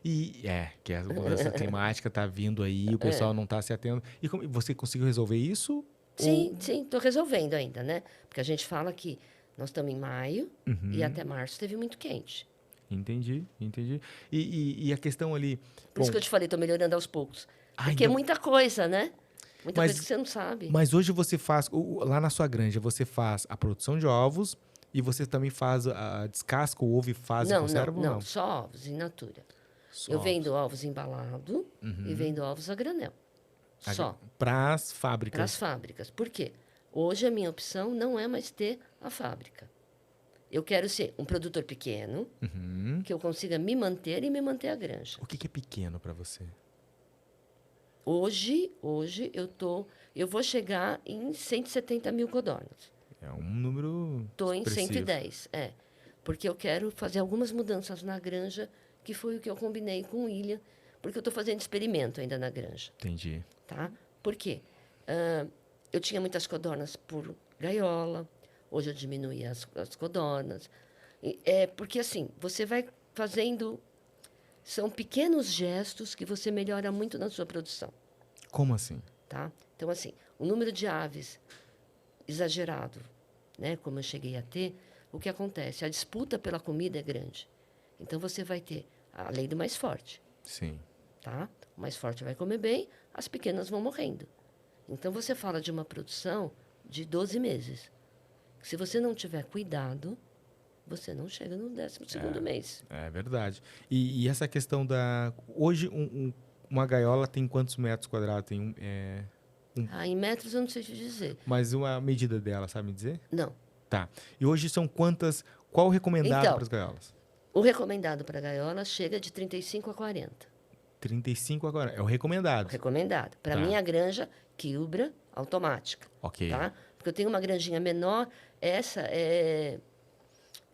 E que a mudança climática tá vindo aí, o pessoal não tá se atendo. E você conseguiu resolver isso? Sim, sim, estou resolvendo ainda, né? Porque a gente fala que nós estamos em maio e até março teve muito quente. Entendi. E a questão ali... Por isso que eu te falei, estou melhorando aos poucos. Ah, Porque é ainda- muita coisa, né? Muita Mas- coisa que você não sabe. Mas hoje você faz, lá na sua granja, você faz a produção de ovos e você também faz a descasca o ovo e faz e Não, conserva ou não, não? só ovos in natura. Só Eu ovos. vendo ovos embalados e vendo ovos a granel. Só. Para as Para fábricas. as fábricas. Por quê? Hoje a minha opção não é mais ter a fábrica. Eu quero ser um produtor pequeno, que eu consiga me manter e me manter a granja. O que é pequeno para você? Hoje eu vou chegar em 170 mil codornas. É um número Estou em expressivo. 110, porque eu quero fazer algumas mudanças na granja, que foi o que eu combinei com o William, porque eu estou fazendo experimento ainda na granja. Entendi. Tá? Por quê? Eu tinha muitas codornas por gaiola, hoje eu diminuí as codornas. Porque, assim, você vai fazendo... São pequenos gestos que você melhora muito na sua produção. Como assim? Tá? Então, assim, o número de aves exagerado, né, como eu cheguei a ter, o que acontece? A disputa pela comida é grande. Então, você vai ter a lei do mais forte. Sim. Tá? O mais forte vai comer bem, as pequenas vão morrendo. Então, você fala de uma produção de 12 meses. Se você não tiver cuidado, você não chega no 12º mês. É verdade. E essa questão da... Hoje, uma gaiola tem quantos metros quadrados? Tem Em metros, eu não sei te dizer. mas uma medida dela, sabe me dizer? Não. Tá. E hoje são quantas... Qual o recomendado Então, para as gaiolas? O recomendado para a gaiola chega de 35 a 40. 35 agora. É o recomendado. Recomendado. Para Tá. minha granja, quilbra automática. Ok. Tá? Porque eu tenho uma granjinha menor. Essa é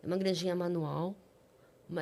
uma granjinha manual.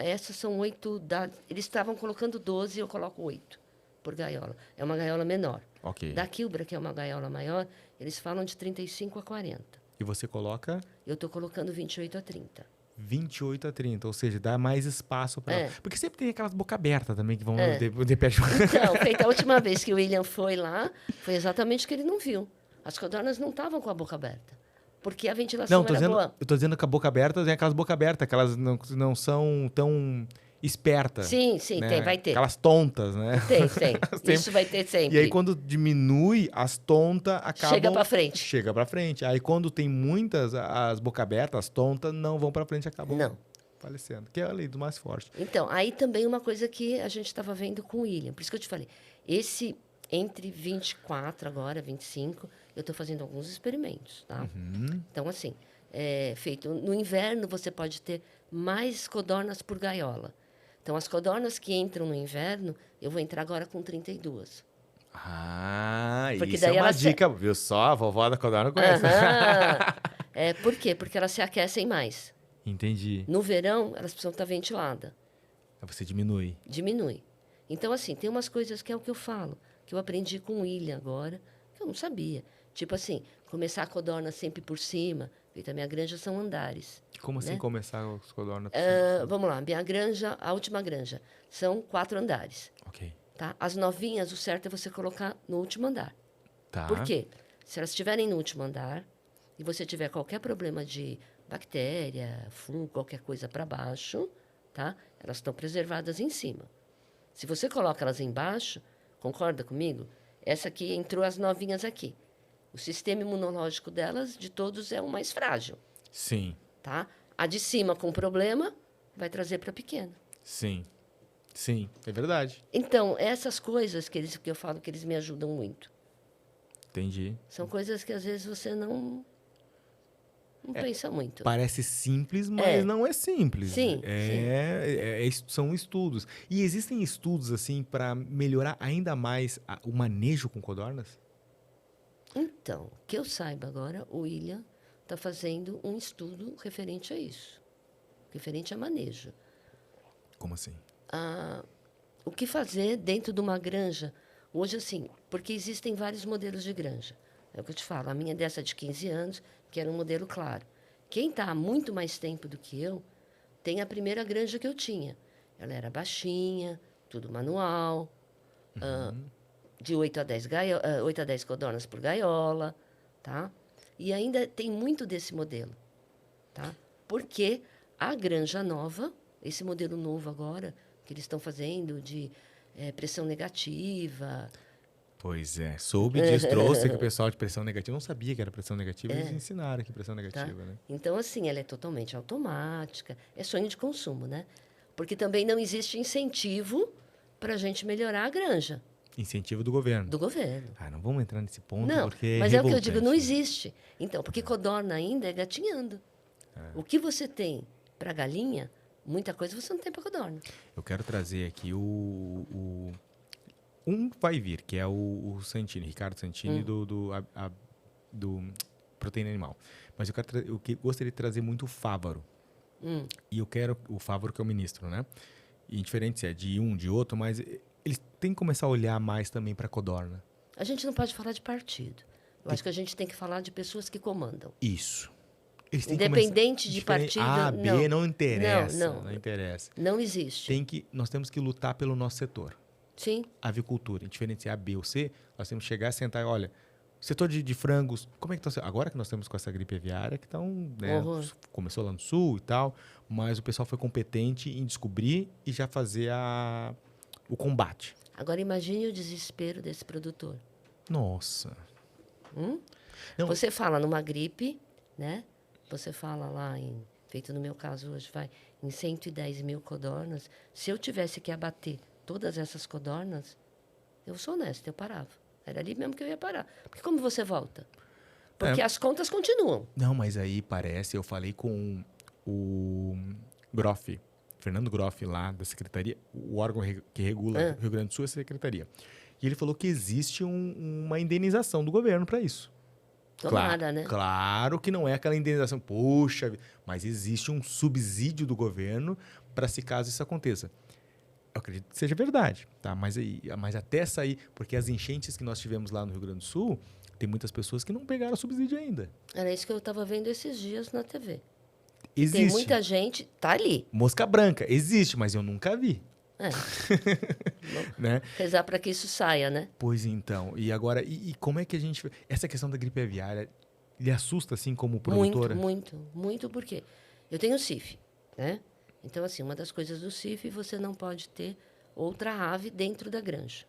Essas são 8. Eles estavam colocando 12, eu coloco 8 por gaiola. É uma gaiola menor. Ok. Da quilbra, que é uma gaiola maior, eles falam de 35 a 40. E você coloca Eu estou colocando 28 a 30. 28 a 30, ou seja, dá mais espaço para... É. Porque sempre tem aquelas boca aberta também que vão É. de pé. Então, feita a última vez que o William foi lá, foi exatamente o que ele não viu. As codornas não estavam com a boca aberta. Porque a ventilação Não, era boa. eu tô dizendo que a boca aberta tem aquelas boca aberta, que elas não são tão espertas. Sim, né? vai ter. Aquelas tontas, né? Tem. Sempre. Isso vai ter sempre. E aí, quando diminui, as tontas acabam... Chega pra frente. Chega pra frente. Aí, quando tem muitas, as boca abertas, as tontas não vão pra frente, acabam Não. falecendo. Que é a lei do mais forte. Então, aí também uma coisa que a gente estava vendo com o William. Por isso que eu te falei. Esse, entre 24 agora, 25, eu estou fazendo alguns experimentos, tá? Então, assim, feito no inverno, você pode ter mais codornas por gaiola. Então, as codornas que entram no inverno, eu vou entrar agora com 32. Porque isso daí é uma elas dica, viu só? A vovó da Codorna conhece. Aham. Por quê? Porque elas se aquecem mais. Entendi. No verão, elas precisam estar ventiladas. Aí você diminui. Diminui. Então, assim, tem umas coisas que é o que eu falo, que eu aprendi com o William agora, que eu não sabia. Tipo assim, começar a codorna sempre por cima. Feita a minha granja são andares. Como assim né? começar os codornas? Vamos lá, minha granja, a última granja, são 4 andares. Ok. Tá? As novinhas, o certo é você colocar no último andar. Tá. Por quê? Se elas estiverem no último andar e você tiver qualquer problema de bactéria, fungo, qualquer coisa para baixo, tá? Elas estão preservadas em cima. Se você coloca elas embaixo, Concorda comigo? Essa aqui entrou as novinhas aqui. O sistema imunológico delas, de todos, é o mais frágil, Sim, tá? A de cima com problema vai trazer para a pequena. sim. Sim, é verdade. Então, essas coisas que eu falo que eles me ajudam muito. Entendi. São coisas que às vezes você não pensa muito. Parece simples, mas É. não é simples. Sim, São estudos. E existem estudos, assim, para melhorar ainda mais o manejo com codornas? Então, que eu saiba agora, o William está fazendo um estudo referente a isso. Referente a manejo. Como assim? O que fazer dentro de uma granja? Hoje, assim, porque existem vários modelos de granja. É o que eu te falo. A minha dessa de 15 anos, que era um modelo claro. Quem está há muito mais tempo do que eu, tem a primeira granja que eu tinha. Ela era baixinha, tudo manual, de 8 a 10 8 a 10 codornas por gaiola, tá? E ainda tem muito desse modelo, tá? Porque a granja nova, esse modelo novo agora, que eles estão fazendo de pressão negativa. Pois é, soube disso, trouxe que o pessoal de pressão negativa, não sabia que era pressão negativa, eles ensinaram que pressão negativa, né? Então, assim, ela é totalmente automática, é sonho de consumo, né? Porque também não existe incentivo para a gente melhorar a granja Incentivo do governo. do governo. Não vamos entrar nesse ponto, Não, porque mas é o que eu digo, não revoltante. existe. Então, porque codorna ainda é gatinhando. O que você tem para galinha, muita coisa você não tem para codorna. Eu quero trazer aqui um vai vir, que é o Santini, Ricardo Santini, do Proteína Animal. Mas eu gostaria de trazer muito o Fávaro. E eu quero o Fávaro, que é o ministro, né? E indiferente se é de um, de outro, mas eles têm que começar a olhar mais também para a codorna. A gente não pode falar de partido. Eu acho que a gente tem que falar de pessoas que comandam. Isso. Eles têm que Independente de diferente- partido, A, B, não interessa. Não. Não interessa. Não existe. Nós temos que lutar pelo nosso setor. Sim. Avicultura, indiferente se é A, B ou C, nós temos que chegar, sentar e olha, setor de frangos, como é que está? Agora que nós estamos com essa gripe aviária, que estão, né, Horror. começou lá no sul e tal, mas o pessoal foi competente em descobrir e já fazer o combate. Agora imagine o desespero desse produtor. Nossa. Não, Você fala numa gripe, né? Você fala lá feito no meu caso hoje, em 110 mil codornas. Se eu tivesse que abater todas essas codornas, eu sou honesta, eu parava. Era ali mesmo que eu ia parar. Porque como você volta? Porque as contas continuam. Não, mas aí parece, eu falei com o Groff, Fernando Groff lá da secretaria, o órgão que regula o Rio Grande do Sul é a secretaria. E ele falou que existe uma indenização do governo para isso. Tomara, né? Claro que não é aquela indenização, poxa, mas existe um subsídio do governo para se caso isso aconteça. Eu acredito que seja verdade, tá? Mas até sair, porque as enchentes que nós tivemos lá no Rio Grande do Sul, tem muitas pessoas que não pegaram subsídio ainda. Era isso que eu estava vendo esses dias na TV. Existe. Tem muita gente, tá ali. Mosca branca, existe, mas eu nunca vi. Né? Rezar para que isso saia, né? Pois então, e agora, e como é que a gente... Essa questão da gripe aviária, lhe assusta assim como produtora? Muito, porque eu tenho CIF, né? Então, assim, uma das coisas do CIF, você não pode ter outra ave dentro da granja.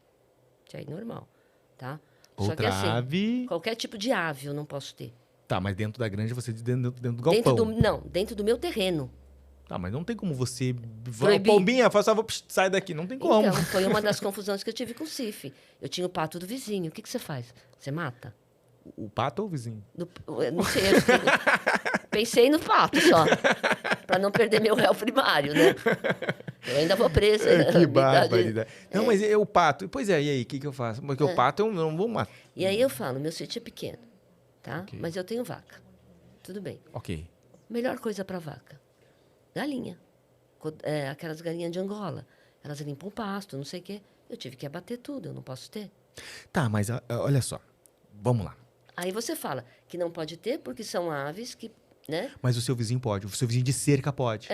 Isso aí é normal, tá? Só que, Outra assim, ave... qualquer tipo de ave eu não posso ter. Tá, mas dentro da granja você diz dentro do galpão. Dentro do meu terreno. Tá, mas não tem como você... Proibir. Pombinha, faz favor, sai daqui. Não tem como. Então, foi uma das confusões que eu tive com o CIF. Eu tinha o pato do vizinho. O que você faz? Você mata? O pato ou o vizinho? Eu não sei. Pensei no pato só. Para não perder meu réu primário, né? Eu ainda vou presa. Que barbaridade. Não, mas é o pato. Pois é, e aí, o que eu faço? Porque o pato eu não vou matar. E aí eu falo, meu sítio é pequeno, tá? Ok. Mas eu tenho vaca. Tudo bem. Ok. Melhor coisa para vaca. Galinha. Aquelas galinhas de Angola. Elas limpam o pasto, não sei o quê. Eu tive que abater tudo, eu não posso ter. Tá, mas olha só. Vamos lá. Aí você fala que não pode ter porque são aves que, né? Mas o seu vizinho pode. O seu vizinho de cerca pode.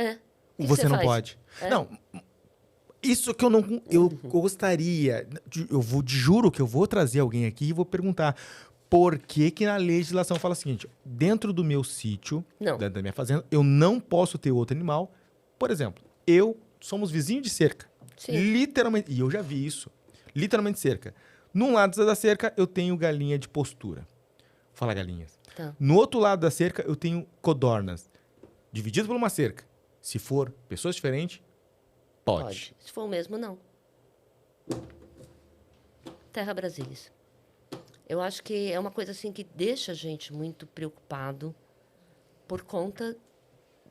O que Você você não faz? pode. Não. Isso que eu não... Eu gostaria... Juro que eu vou trazer alguém aqui e vou perguntar por que que na legislação fala o seguinte, dentro do meu sítio, Não. da minha fazenda, eu não posso ter outro animal. Por exemplo, somos vizinhos de cerca. Sim. Literalmente. E eu já vi isso. Literalmente cerca. Num lado da cerca, eu tenho galinha de postura. Fala galinhas. Tá. No outro lado da cerca, eu tenho codornas. Dividido por uma cerca. Se for pessoas diferentes, pode. Se for o mesmo, não. Terra Brasilis. Eu acho que é uma coisa assim que deixa a gente muito preocupado por conta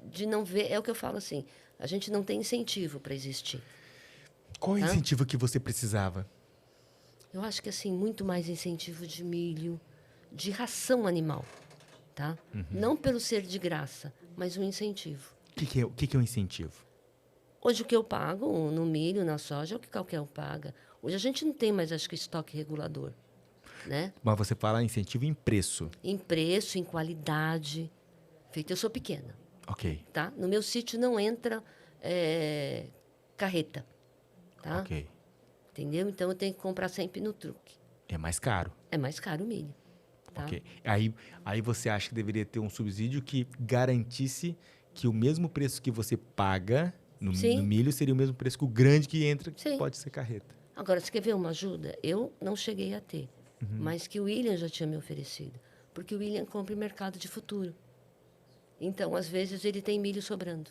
de não ver... É o que eu falo assim, a gente não tem incentivo para existir. Qual é o Tá? incentivo que você precisava? Eu acho que assim, muito mais incentivo de milho, de ração animal, tá? Não pelo ser de graça, mas um incentivo. O que é um incentivo? Hoje o que eu pago no milho, na soja, é o que qualquer um paga. Hoje a gente não tem mais, acho que, estoque regulador, né? Mas você fala incentivo em preço. Em preço, em qualidade. Feito, eu sou pequena, Ok, tá? No meu sítio não entra carreta, tá? ok. Entendeu? Então eu tenho que comprar sempre no truque. É mais caro. É mais caro o milho, tá? Ok. Aí você acha que deveria ter um subsídio que garantisse que o mesmo preço que você paga no Sim. milho seria o mesmo preço que o grande que entra, que Sim. pode ser carreta. Agora, você quer ver uma ajuda? Eu não cheguei a ter, mas que o William já tinha me oferecido. Porque o William compra em mercado de futuro. Então, às vezes, ele tem milho sobrando.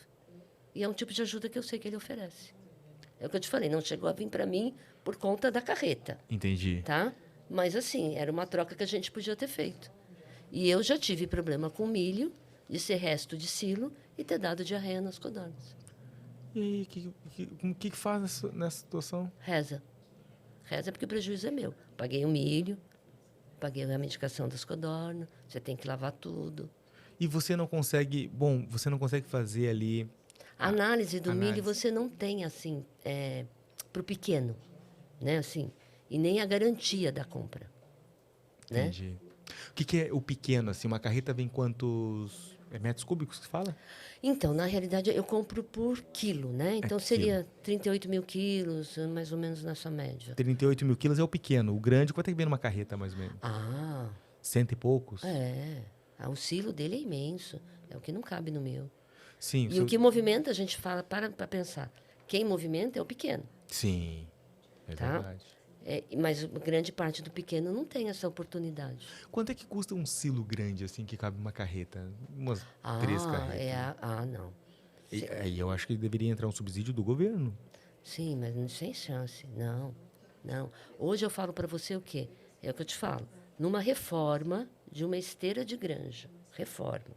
E é um tipo de ajuda que eu sei que ele oferece. É o que eu te falei, não chegou a vir para mim por conta da carreta, Entendi. tá? Mas, assim, era uma troca que a gente podia ter feito. E eu já tive problema com milho, de ser resto de silo e ter dado diarreia nas codornas. E aí, o que faz nessa situação? Reza. Reza porque o prejuízo é meu. Paguei o milho, paguei a medicação das codornas, você tem que lavar tudo. E você não consegue... Bom, você não consegue fazer ali... A análise do análise. milho você não tem, assim, para o pequeno, né? Assim, e nem a garantia da compra, né? Entendi. O que é o pequeno, assim? Uma carreta vem quantos metros cúbicos que fala? Então, na realidade, eu compro por quilo, né? Então, seria 38 mil quilos, mais ou menos nessa média. 38 mil quilos é o pequeno. O grande, quanto é que vem numa carreta, mais ou menos? Ah, 100 e poucos? o silo dele é imenso. É o que não cabe no meu. Sim. E o que movimenta, a gente fala, para pensar. Quem movimenta é o pequeno. Sim, é Tá? verdade. Mas grande parte do pequeno não tem essa oportunidade. Quanto é que custa um silo grande, assim, que cabe uma carreta? Umas 3 carretas. Não. Aí eu acho que deveria entrar um subsídio do governo. Sim, mas sem chance. Não, não. Hoje eu falo para você o quê? É o que eu te falo. Numa reforma de uma esteira de granja, reforma,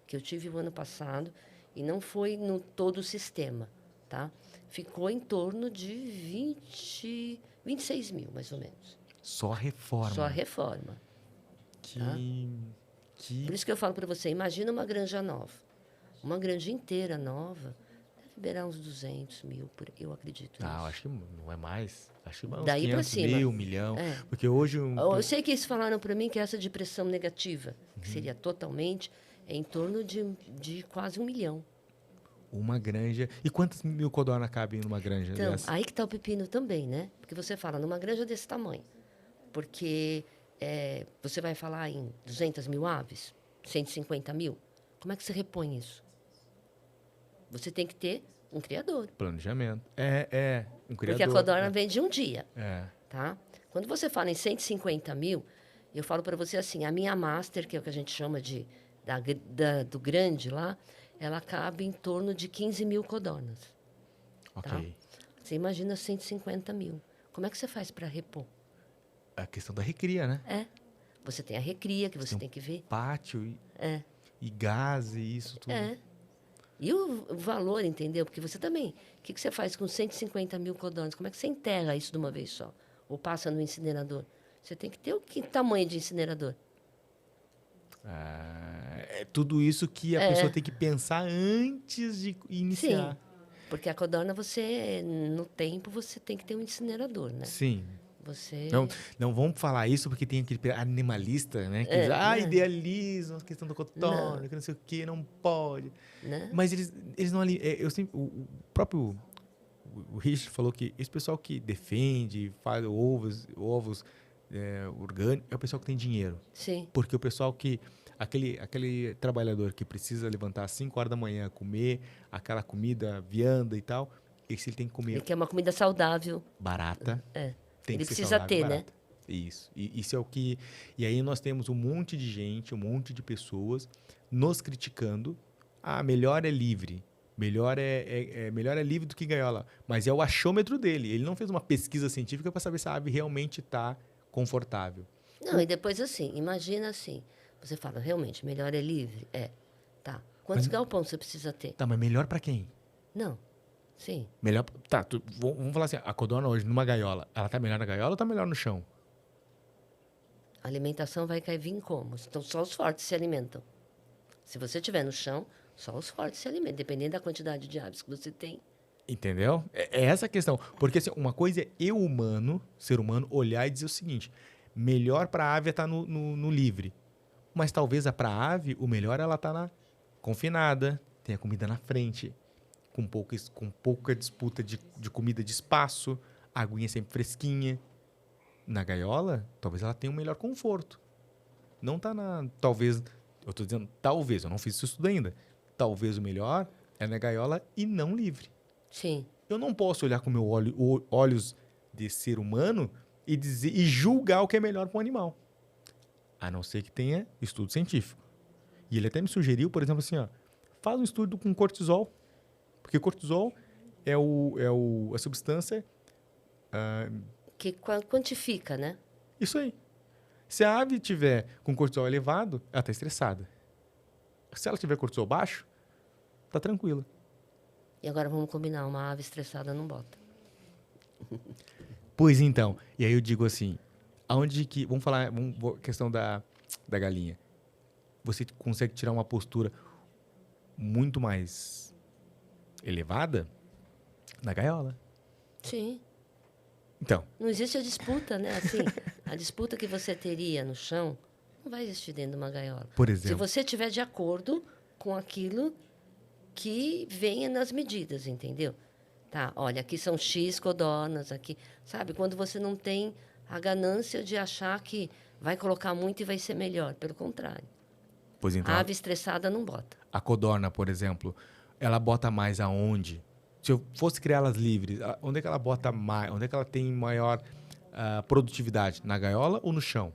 que eu tive o ano passado, e não foi no todo o sistema, tá? Ficou em torno de 26 mil, mais ou menos. Só a reforma. Só a reforma. Por isso que eu falo para você, imagina uma granja nova. Uma granja inteira nova, deve liberar uns 200 mil, eu acredito nisso. Eu acho que não é mais. Acho que uns Daí pra 500 cima. mil, 1 milhão. É. Porque hoje... Eu sei que eles falaram para mim que essa de pressão negativa, que seria totalmente, é em torno de quase 1 milhão. Uma granja... E quantas mil codorna cabem numa granja Então, dessa? aí que está o pepino também, né? Porque você fala, numa granja desse tamanho. Porque você vai falar em 200 mil aves, 150 mil. Como é que você repõe isso? Você tem que ter um criador. Planejamento. Um criador. Porque a codorna vem de um dia. Tá? Quando você fala em 150 mil, eu falo para você assim, a minha master, que é o que a gente chama do grande lá, ela cabe em torno de 15 mil codornas. Ok. Tá? Você imagina 150 mil. Como é que você faz para repor? A questão da recria, né? Você tem a recria, que você tem que ver. Pátio e gás e isso tudo. E o valor, entendeu? Porque você também... O que você faz com 150 mil codornas? Como é que você enterra isso de uma vez só? Ou passa no incinerador? Você tem que ter que tamanho de incinerador? É tudo isso que a pessoa tem que pensar antes de iniciar. Sim, porque a codorna, no tempo, você tem que ter um incinerador, né? Sim. Você... Não vamos falar isso porque tem aquele animalista, né? Que diz, idealizam a questão do codorna, que não sei o quê, não pode. Né? Mas eles não... Eu sempre, o próprio... O Richard falou que esse pessoal que defende, faz ovos orgânicos, é o pessoal que tem dinheiro. Sim. Porque o pessoal que... Aquele trabalhador que precisa levantar às 5 horas da manhã, comer aquela comida vianda e tal, esse ele tem que comer... Ele quer uma comida saudável. barata, Tem Ele que ser precisa saudável e ter, né? barato. Isso. Isso é o que... E aí nós temos um monte de gente, um monte de pessoas nos criticando. Ah, melhor é livre. Melhor é livre do que gaiola. Mas é o achômetro dele. Ele não fez uma pesquisa científica para saber se a ave realmente está confortável. Não, e depois assim, imagina assim. Você fala, realmente, melhor é livre? É. Tá. Quantos galpões você precisa ter? Tá, mas melhor para quem? Não. Sim. Melhor... Tá, vamos falar assim. A codorna hoje, numa gaiola, ela tá melhor na gaiola ou tá melhor no chão? A alimentação vai vir como? Então, só os fortes se alimentam. Se você estiver no chão, só os fortes se alimentam, dependendo da quantidade de aves que você tem. Entendeu? É essa a questão. Porque assim, uma coisa é eu humano, ser humano, olhar e dizer o seguinte: melhor para a ave é estar no livre. Mas talvez para a ave, o melhor é ela estar na confinada, tem a comida na frente, com pouca disputa de comida de espaço, a aguinha sempre fresquinha. Na gaiola, talvez ela tenha um melhor conforto. Não tá na... Talvez... Eu estou dizendo talvez, eu não fiz esse estudo ainda. Talvez o melhor é na gaiola e não livre. Sim. Eu não posso olhar com meus olhos de ser humano e julgar o que é melhor para um animal. A não ser que tenha estudo científico. E ele até me sugeriu, por exemplo, assim, ó, faz um estudo com cortisol. Porque cortisol é a substância... Que quantifica, né? Isso aí. Se a ave tiver com cortisol elevado, ela está estressada. Se ela tiver cortisol baixo, está tranquila. E agora vamos combinar, uma ave estressada não bota. Pois então. E aí eu digo assim, aonde que... Vamos falar questão da galinha. Você consegue tirar uma postura muito mais elevada na gaiola. Sim. Então. Não existe a disputa, né? Assim, a disputa que você teria no chão não vai existir dentro de uma gaiola. Por exemplo. Se você estiver de acordo com aquilo que venha nas medidas, entendeu? Tá, olha, aqui são X codornas, aqui... Sabe, quando você não tem a ganância de achar que vai colocar muito e vai ser melhor. Pelo contrário. Pois então. A ave estressada não bota. A codorna, por exemplo, ela bota mais aonde? Se eu fosse criar elas livres, onde é que ela bota mais? Onde é que ela tem maior produtividade? Na gaiola ou no chão?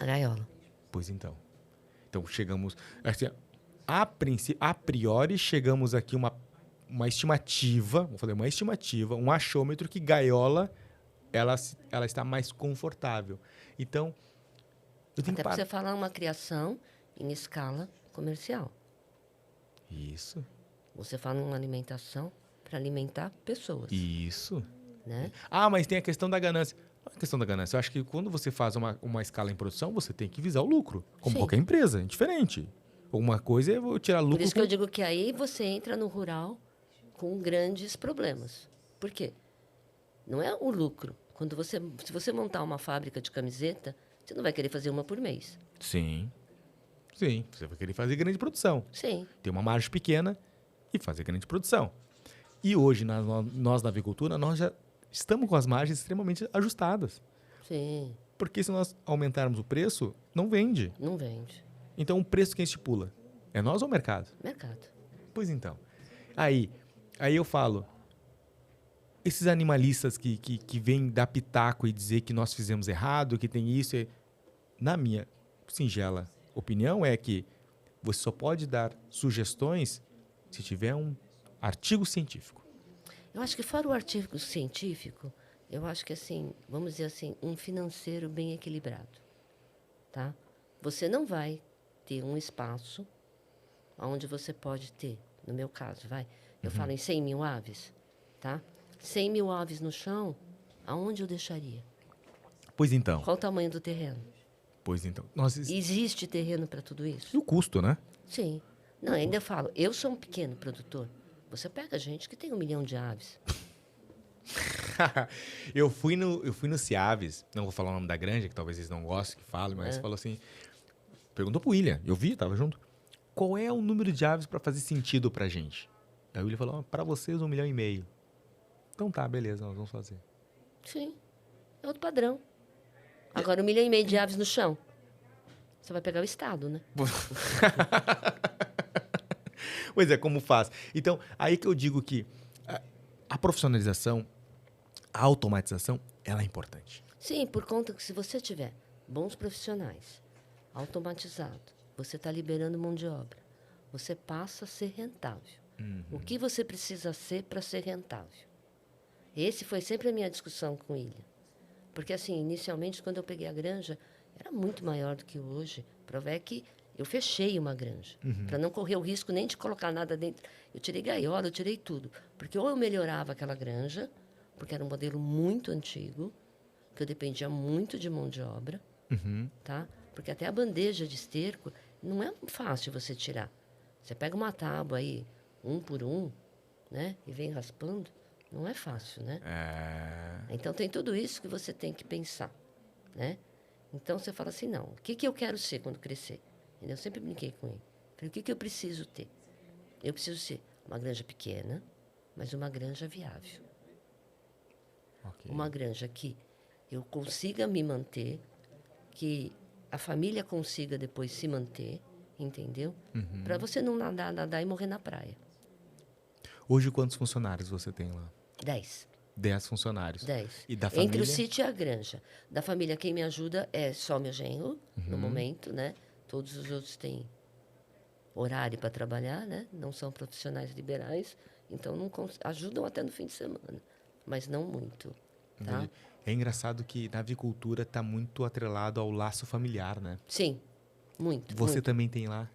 Na gaiola. Pois então. Então chegamos... Assim, a priori, chegamos aqui uma estimativa, vou fazer uma estimativa, um achômetro que gaiola ela está mais confortável. Então, eu tenho Até para você falar uma criação em escala comercial. Isso. Você fala uma alimentação para alimentar pessoas. Isso. Né? Ah, mas tem a questão da ganância. Não é a questão da ganância. Eu acho que quando você faz uma escala em produção, você tem que visar o lucro. Como Sim. qualquer empresa, é diferente. Uma coisa é eu tirar lucro... Por isso que eu digo que aí você entra no rural com grandes problemas. Por quê? Não é o lucro. Se você montar uma fábrica de camiseta, você não vai querer fazer uma por mês. Sim. Sim. Você vai querer fazer grande produção. Sim. Ter uma margem pequena e fazer grande produção. E hoje, nós na avicultura, nós já estamos com as margens extremamente ajustadas. Sim. Porque se nós aumentarmos o preço, não vende. Não vende. Então, o preço quem estipula? É nós ou o mercado? Mercado. Pois então. Aí eu falo, esses animalistas que vêm dar pitaco e dizer que nós fizemos errado, que tem isso... Na minha singela opinião, é que você só pode dar sugestões se tiver um artigo científico. Eu acho que fora o artigo científico, eu acho que, assim, vamos dizer assim, um financeiro bem equilibrado. Tá? Você não vai ter um espaço onde você pode ter, no meu caso, eu falo em 100 mil aves, tá? 100 mil aves no chão, aonde eu deixaria? Pois então. Qual o tamanho do terreno? Pois então. Existe terreno para tudo isso? E o custo, né? Sim. Não, ainda falo, eu sou um pequeno produtor. Você pega gente que tem 1 milhão de aves. eu fui no Ciaves, não vou falar o nome da granja, que talvez eles não gostem que fale, mas falou assim, perguntou pro William, eu vi, tava junto, qual é o número de aves para fazer sentido pra gente? Aí o William falou, para vocês 1,5 milhão. Então tá, beleza, nós vamos fazer. Sim, é outro padrão. Agora, 1,5 milhão de aves no chão. Você vai pegar o Estado, né? Pois é, como faz? Então, aí que eu digo que a profissionalização, a automatização ela é importante. Sim, por conta que se você tiver bons profissionais, automatizado, você está liberando mão de obra, você passa a ser rentável. O que você precisa ser para ser rentável? Esse foi sempre a minha discussão com ele. Porque, assim, inicialmente, quando eu peguei a granja, era muito maior do que hoje. Prova é que eu fechei uma granja, para não correr o risco nem de colocar nada dentro. Eu tirei gaiola, eu tirei tudo. Porque ou eu melhorava aquela granja, porque era um modelo muito antigo, que eu dependia muito de mão de obra, tá? Porque até a bandeja de esterco não é fácil você tirar. Você pega uma tábua aí, 1 por 1, né? E vem raspando, não é fácil, né? Então tem tudo isso que você tem que pensar, né? Então você fala assim, não, o que eu quero ser quando crescer? Eu sempre brinquei com ele. Falei, o que eu preciso ter? Eu preciso ser uma granja pequena, mas uma granja viável. Ok. Uma granja que eu consiga me manter, que a família consiga depois se manter, entendeu? Para você não nadar e morrer na praia. Hoje, quantos funcionários você tem lá? 10. 10 funcionários. 10. E da Entre família? o sítio e a granja. Da família, quem me ajuda é só meu genro, no momento, né? Todos os outros têm horário para trabalhar, né? Não são profissionais liberais, então não ajudam até no fim de semana, mas não muito, tá? É engraçado que na avicultura está muito atrelado ao laço familiar, né? Sim, muito. Você muito. também tem lá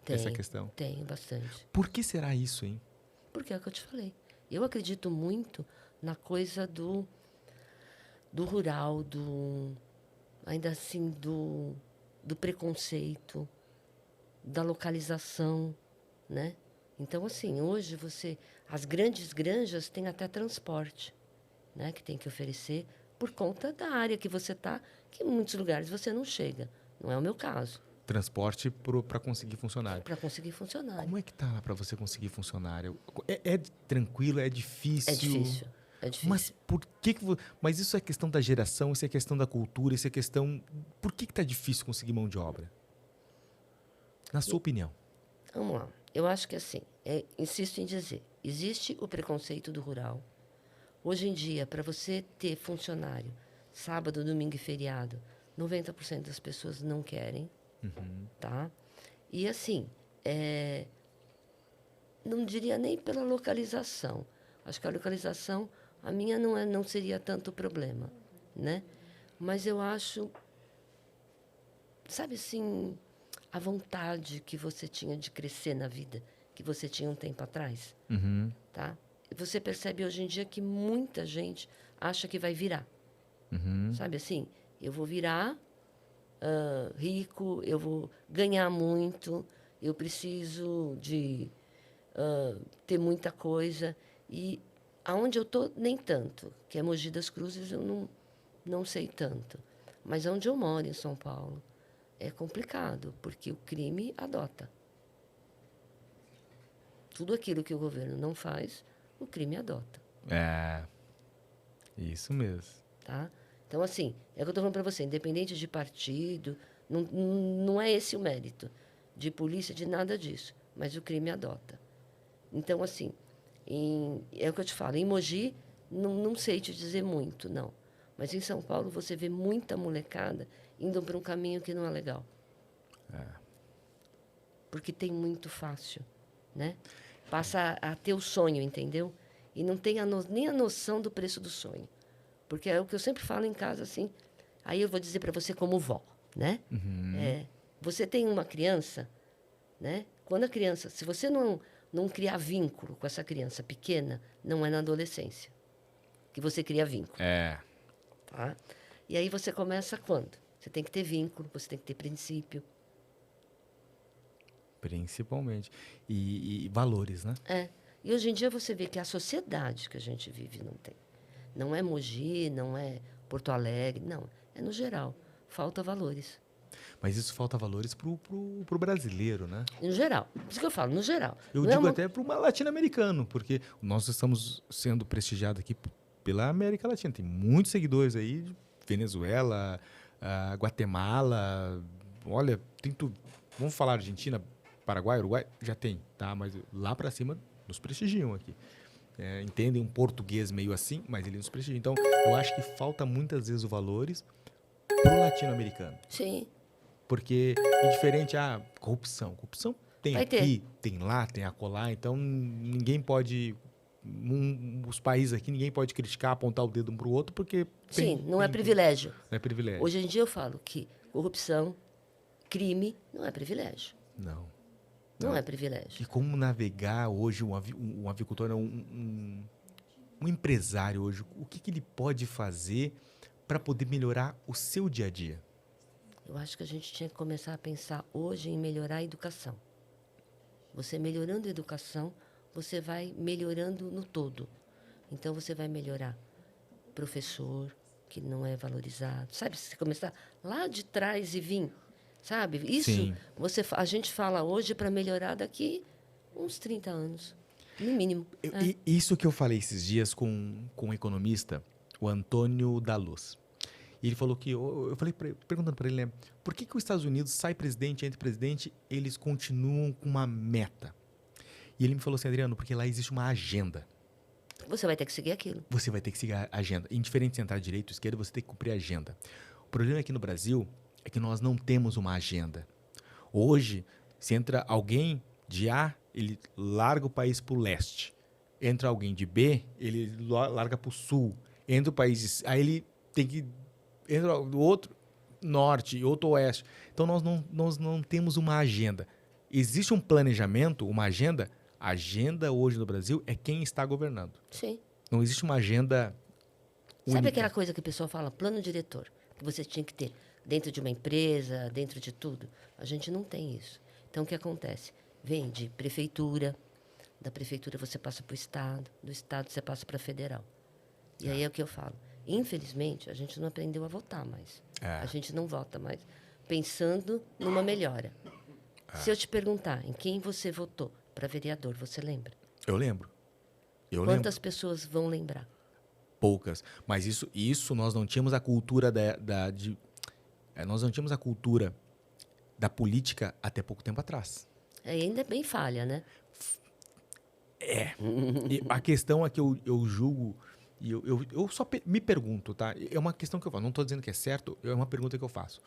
essa questão? Tenho bastante. Por que será isso, hein? Porque é o que eu te falei. Eu acredito muito na coisa do rural, ainda assim, do preconceito, da localização, né? Então, assim, hoje as grandes granjas têm até transporte, né? Que tem que oferecer por conta da área que você está, que em muitos lugares você não chega. Não é o meu caso. Transporte para conseguir funcionário. Para conseguir funcionário. Como é que tá lá para você conseguir funcionário? É tranquilo? É difícil? É difícil. É difícil. Mas por que Mas isso é questão da geração, isso é questão da cultura, isso é questão... Por que tá difícil conseguir mão de obra? Na sua opinião. Vamos lá. Eu acho que assim, insisto em dizer, existe o preconceito do rural. Hoje em dia, para você ter funcionário, sábado, domingo e feriado, 90% das pessoas não querem, tá? E assim, não diria nem pela localização. Acho que a localização, a minha não seria tanto problema, né? Mas eu acho, sabe assim, a vontade que você tinha de crescer na vida, que você tinha um tempo atrás, tá? Você percebe hoje em dia que muita gente acha que vai virar. Sabe assim? Eu vou virar rico, eu vou ganhar muito, eu preciso de ter muita coisa. E aonde eu estou, nem tanto. Que é Mogi das Cruzes, eu não sei tanto. Mas onde eu moro, em São Paulo, é complicado, porque o crime adota. Tudo aquilo que o governo não faz, o crime adota. É, isso mesmo. Tá? Então, assim, é o que eu estou falando para você, independente de partido, não é esse o mérito de polícia, de nada disso, mas o crime adota. Então, assim, é o que eu te falo, em Mogi, não sei te dizer muito, não. Mas em São Paulo, você vê muita molecada indo para um caminho que não é legal. Porque tem muito fácil, né? Passa a ter o sonho, entendeu? E não tem nem a noção do preço do sonho. Porque é o que eu sempre falo em casa, assim. Aí eu vou dizer para você como vó, né? Você tem uma criança, né? Quando a criança... Se você não criar vínculo com essa criança pequena, não é na adolescência que você cria vínculo. Tá? E aí você começa quando? Você tem que ter vínculo, você tem que ter princípio. Principalmente. E valores, né? E hoje em dia você vê que a sociedade que a gente vive não tem. Não é Mogi, não é Porto Alegre, não. É no geral. Falta valores. Mas isso falta valores pro brasileiro, né? No geral. Por isso que eu falo, no geral. Eu não digo até para um latino-americano, porque nós estamos sendo prestigiados aqui pela América Latina. Tem muitos seguidores aí de Venezuela, Guatemala, olha, tem tudo. Vamos falar Argentina, Paraguai, Uruguai? Já tem, tá? Mas lá para cima nos prestigiam aqui. entendem um português meio assim, mas ele nos prestigia. Então, eu acho que falta muitas vezes os valores pro latino-americano. Sim. Porque é diferente, corrupção. Corrupção tem Vai aqui, tem lá, tem acolá, então ninguém pode... os países aqui, ninguém pode criticar, apontar o dedo um pro outro, porque... Sim, não é privilégio. Não é privilégio. Hoje em dia eu falo que corrupção, crime, não é privilégio. Não. Não é privilégio. E como navegar hoje um avicultor, um empresário hoje, o que ele pode fazer para poder melhorar o seu dia a dia? Eu acho que a gente tinha que começar a pensar hoje em melhorar a educação. Você melhorando a educação, você vai melhorando no todo. Então, você vai melhorar professor, que não é valorizado. Sabe, se você começar lá de trás e vir, sabe? Isso Sim. a gente fala hoje para melhorar daqui uns 30 anos, no mínimo. Isso que eu falei esses dias com um economista, o Antônio da Luz. E ele falou que, eu falei perguntando para ele, né, por que os Estados Unidos sai presidente, entra presidente, eles continuam com uma meta? E ele me falou assim, Adriano, porque lá existe uma agenda. Você vai ter que seguir aquilo. Você vai ter que seguir a agenda. Indiferente de entrar direita ou esquerda, você tem que cumprir a agenda. O problema aqui no Brasil é que nós não temos uma agenda. Hoje, se entra alguém de A, ele larga o país para o leste. Entra alguém de B, ele larga para o sul. Entra o país de C, aí ele tem que... Entra do outro norte e outro oeste. Então, nós não temos uma agenda. Existe um planejamento, uma agenda. A agenda hoje no Brasil é quem está governando. Sim. Não existe uma agenda única. Sabe aquela coisa que o pessoal fala, plano diretor, que você tinha que ter dentro de uma empresa, dentro de tudo? A gente não tem isso. Então, o que acontece? Vem de prefeitura, da prefeitura você passa para o estado, do estado você passa para a federal. E aí é o que eu falo. Infelizmente, a gente não aprendeu a votar mais. A gente não vota mais pensando numa melhora. Se eu te perguntar em quem você votou para vereador, você lembra? Eu lembro. Quantas pessoas vão lembrar? Poucas. Mas isso nós não tínhamos a cultura nós não tínhamos a cultura da política até pouco tempo atrás. Ainda é bem falha, né? E a questão é que eu julgo, e eu só me pergunto, tá? É uma questão que eu faço. Não estou dizendo que é certo, é uma pergunta que eu faço.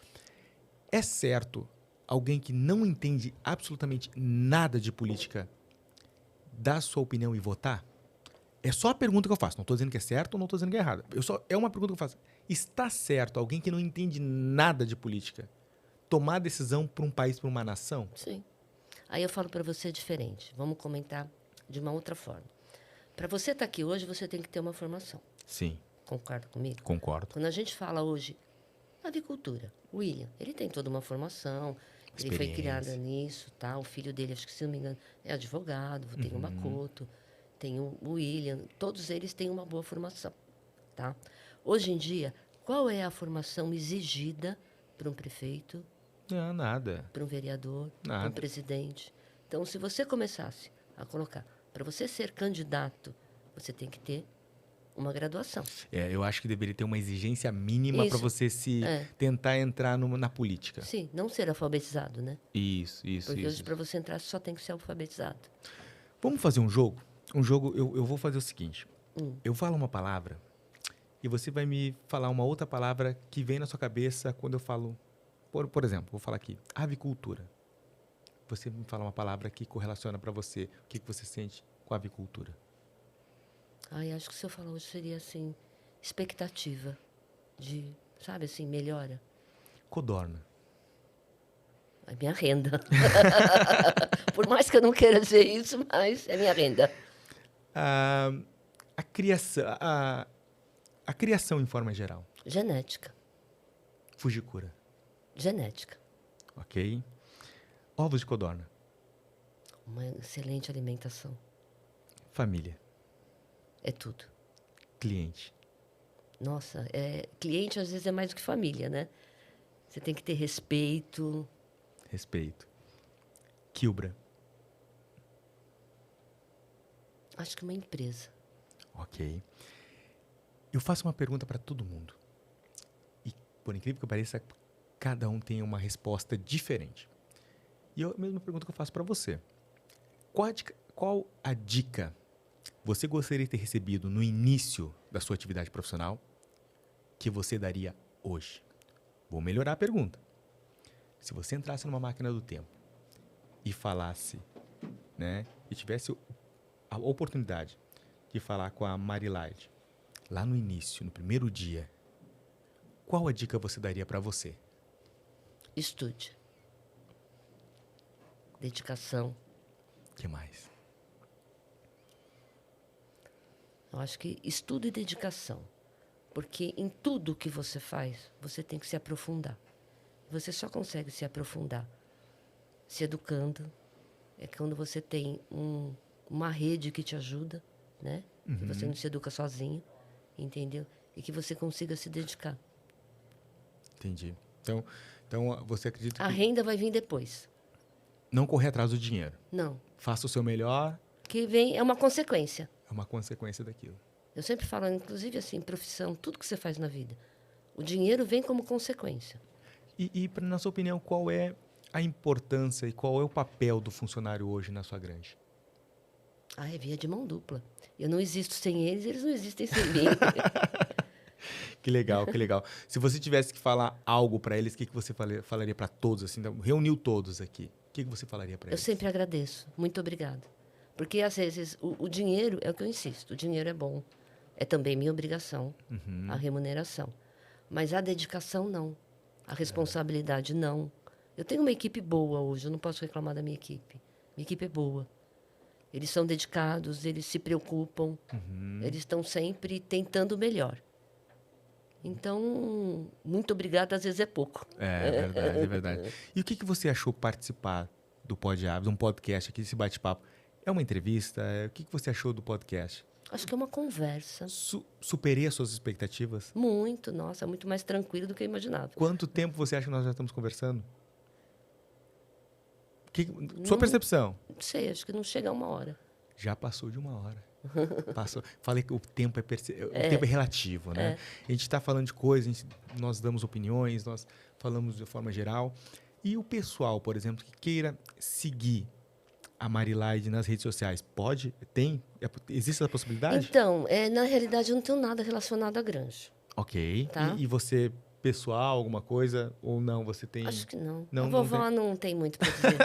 É certo alguém que não entende absolutamente nada de política dar sua opinião e votar? É só a pergunta que eu faço. Não estou dizendo que é certo ou não estou dizendo que é errado. É uma pergunta que eu faço. Está certo alguém que não entende nada de política tomar decisão para um país, para uma nação? Sim. Aí eu falo para você diferente. Vamos comentar de uma outra forma. Para você estar aqui hoje, você tem que ter uma formação. Sim. Concorda comigo? Concordo. Quando a gente fala hoje avicultura, o William, ele tem toda uma formação, ele foi criado nisso, tá? O filho dele, acho que se não me engano, é advogado, tem o Makoto, tem o William, todos eles têm uma boa formação, tá? Hoje em dia, qual é a formação exigida para um prefeito? Não, nada. Para um vereador, para Nada. um presidente. Então, se você começasse a colocar, para você ser candidato, você tem que ter uma graduação. Eu acho que deveria ter uma exigência mínima para você tentar entrar na política. Sim, não ser alfabetizado, né? Isso. Porque hoje, para você entrar, só tem que ser alfabetizado. Vamos fazer um jogo? Eu vou fazer o seguinte. Eu falo uma palavra e você vai me falar uma outra palavra que vem na sua cabeça quando eu falo... Por exemplo, vou falar aqui, avicultura. Você me fala uma palavra que correlaciona para você. O que você sente com a avicultura? Acho que se eu falar hoje seria, assim, expectativa de, sabe, assim, melhora. Codorna. É minha renda. Por mais que eu não queira dizer isso, mas é minha renda. A criação em forma geral. Genética. Fujikura. Genética. Ok. Ovos de codorna. Uma excelente alimentação. Família. É tudo. Cliente. Nossa, cliente às vezes é mais do que família, né? Você tem que ter respeito. Respeito. Quilbra. Acho que uma empresa. Ok. Eu faço uma pergunta para todo mundo. E, por incrível que pareça, cada um tem uma resposta diferente. E a mesma pergunta que eu faço para você. Qual a dica você gostaria de ter recebido no início da sua atividade profissional que você daria hoje? Vou melhorar a pergunta. Se você entrasse numa máquina do tempo e falasse, né, e tivesse a oportunidade de falar com a Marilaide lá no início, no primeiro dia, qual a dica você daria para você? Estude. Dedicação. O que mais? Eu acho que estudo e dedicação. Porque em tudo que você faz, você tem que se aprofundar. Você só consegue se aprofundar se educando. É quando você tem uma rede que te ajuda, né? Que você não se educa sozinho, entendeu? E que você consiga se dedicar. Entendi. Então você acredita A que renda vai vir depois. não correr atrás do dinheiro. Não. Faça o seu melhor, Que vem é uma consequência. é uma consequência daquilo. Eu sempre falo, inclusive assim, profissão, tudo que você faz na vida. O dinheiro vem como consequência. E na sua opinião, qual é a importância e qual é o papel do funcionário hoje na sua granja? Ah, é via de mão dupla. Eu não existo sem eles, eles não existem sem mim. Que legal, que legal. Se você tivesse que falar algo para eles, o que você falaria para todos? Assim, então, reuniu todos aqui. O que você falaria para Eu eles? sempre agradeço. Muito obrigada. Porque, às vezes, o dinheiro, é o que eu insisto, o dinheiro é bom. É também minha obrigação, a remuneração. Mas a dedicação, não. A responsabilidade, não. Eu tenho uma equipe boa hoje, eu não posso reclamar da minha equipe. Minha equipe é boa. Eles são dedicados, eles se preocupam, eles estão sempre tentando o melhor. Então, muito obrigada, às vezes é pouco. É verdade, é verdade. E o que você achou participar do Pod Aves, um podcast aqui, desse bate-papo? É uma entrevista? O que você achou do podcast? Acho que é uma conversa. Superei as suas expectativas? Muito, nossa, muito mais tranquilo do que eu imaginava. Quanto tempo você acha que nós já estamos conversando? Sua percepção? Não sei, acho que não chega a 1 hora. Já passou de 1 hora. Passou. Falei que o tempo é relativo, né? A gente está falando de coisas, nós damos opiniões, nós falamos de forma geral. E o pessoal, por exemplo, que queira seguir a Marilaide nas redes sociais, pode? Tem? Existe essa possibilidade? Então, na realidade, eu não tenho nada relacionado à granja. Ok. Tá. E você, pessoal, alguma coisa? Ou não? Você tem... Acho que não. Não, A vovó não tem muito para dizer.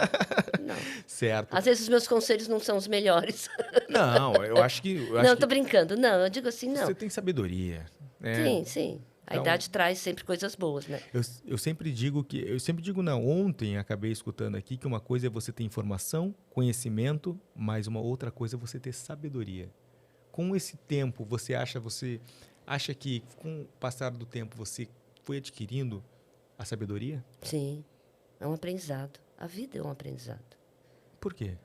Não. Certo. Às vezes os meus conselhos não são os melhores. Não, eu acho que... Não, tô brincando. Não, eu digo assim, não. Você tem sabedoria. Né? Sim, sim. A Então, idade traz sempre coisas boas, né? Eu sempre digo que... Eu sempre digo não. Ontem acabei escutando aqui que uma coisa é você ter informação, conhecimento, mas uma outra coisa é você ter sabedoria. Com esse tempo, você acha que com o passar do tempo você foi adquirindo a sabedoria? Sim. É um aprendizado. A vida é um aprendizado. Por quê?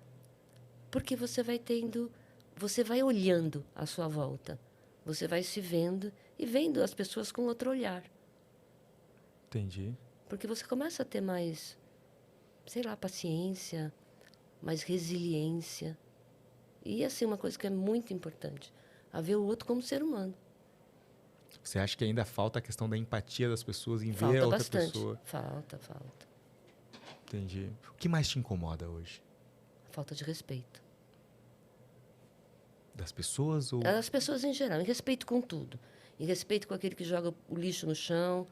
Porque você vai olhando à sua volta. Você vai se vendo e vendo as pessoas com outro olhar. Entendi. Porque você começa a ter mais, sei lá, paciência, mais resiliência. E, assim, uma coisa que é muito importante, a ver o outro como ser humano. Você acha que ainda falta a questão da empatia das pessoas em ver Falta a outra bastante. pessoa? Falta. Entendi. O que mais te incomoda hoje? Falta de respeito. Das pessoas ou... As pessoas em geral, em respeito com tudo. Em respeito com aquele que joga o lixo no chão.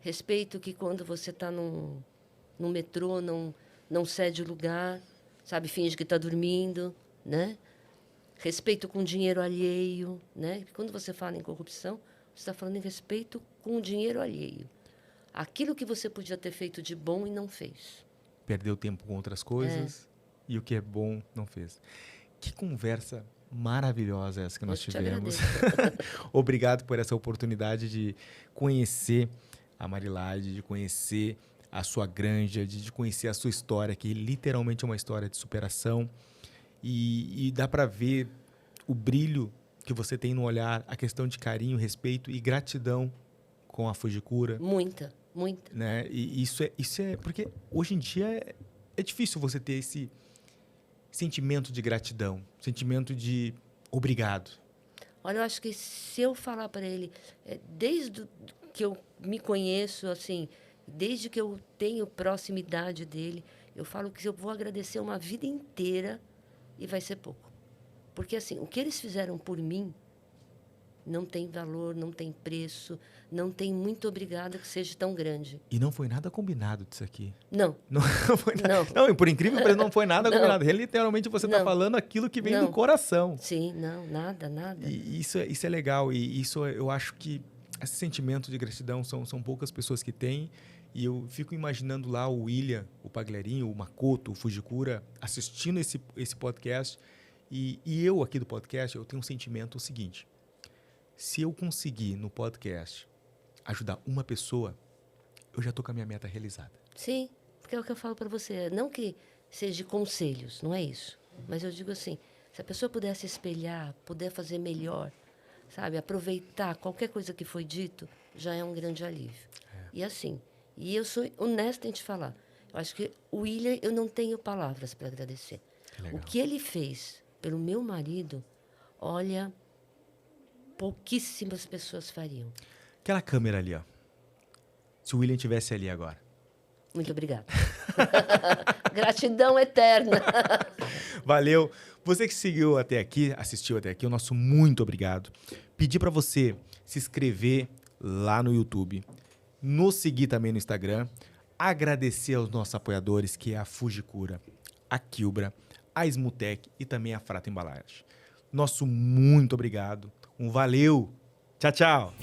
Respeito que quando você está num metrô, não cede o lugar, sabe? Finge que está dormindo, né? Respeito com dinheiro alheio, né? Quando você fala em corrupção, você está falando em respeito com o dinheiro alheio. Aquilo que você podia ter feito de bom e não fez. Perdeu tempo com outras coisas e o que é bom não fez. Que conversa maravilhosa essa que nós tivemos. Obrigado por essa oportunidade de conhecer a Marilaide, de conhecer a sua granja, de conhecer a sua história, que literalmente é uma história de superação. E dá para ver o brilho que você tem no olhar, a questão de carinho, respeito e gratidão com a Fujikura. Muita. Né? E isso é porque hoje em dia é difícil você ter esse sentimento de gratidão, sentimento de obrigado. Olha, eu acho que se eu falar para ele, desde que eu me conheço, assim, desde que eu tenho proximidade dele, eu falo que eu vou agradecer uma vida inteira e vai ser pouco. Porque, assim, o que eles fizeram por mim não tem valor, não tem preço, não tem muito obrigada que seja tão grande. E não foi nada combinado disso aqui. Não. Não foi nada. Não. Não, e por incrível que pareça, não foi nada Não. combinado. Literalmente você está Não. falando aquilo que vem Não. do coração. Sim, não, nada. E isso é legal. E isso eu acho que esse sentimento de gratidão são poucas pessoas que têm. E eu fico imaginando lá o William, o Pagliarinho, o Makoto, o Fujikura, assistindo esse podcast. E eu aqui do podcast, eu tenho um sentimento seguinte. Se eu conseguir no podcast ajudar uma pessoa, eu já estou com a minha meta realizada. Sim, porque é o que eu falo para você. Não que seja de conselhos, não é isso. Mas eu digo assim, se a pessoa puder se espelhar, puder fazer melhor, sabe? Aproveitar qualquer coisa que foi dito, já é um grande alívio. E assim, e eu sou honesta em te falar. Eu acho que o William, eu não tenho palavras para agradecer. O que ele fez pelo meu marido, olha, pouquíssimas pessoas fariam. Aquela câmera ali, ó. Se o William estivesse ali agora. Muito obrigada. Gratidão eterna. Valeu. Você que seguiu até aqui, assistiu até aqui, o nosso muito obrigado. Pedir para você se inscrever lá no YouTube, nos seguir também no Instagram, agradecer aos nossos apoiadores, que é a Fujikura, a Kilbra, a Smutec e também a Frata Embalagem. Nosso muito obrigado. Um valeu. Tchau, tchau.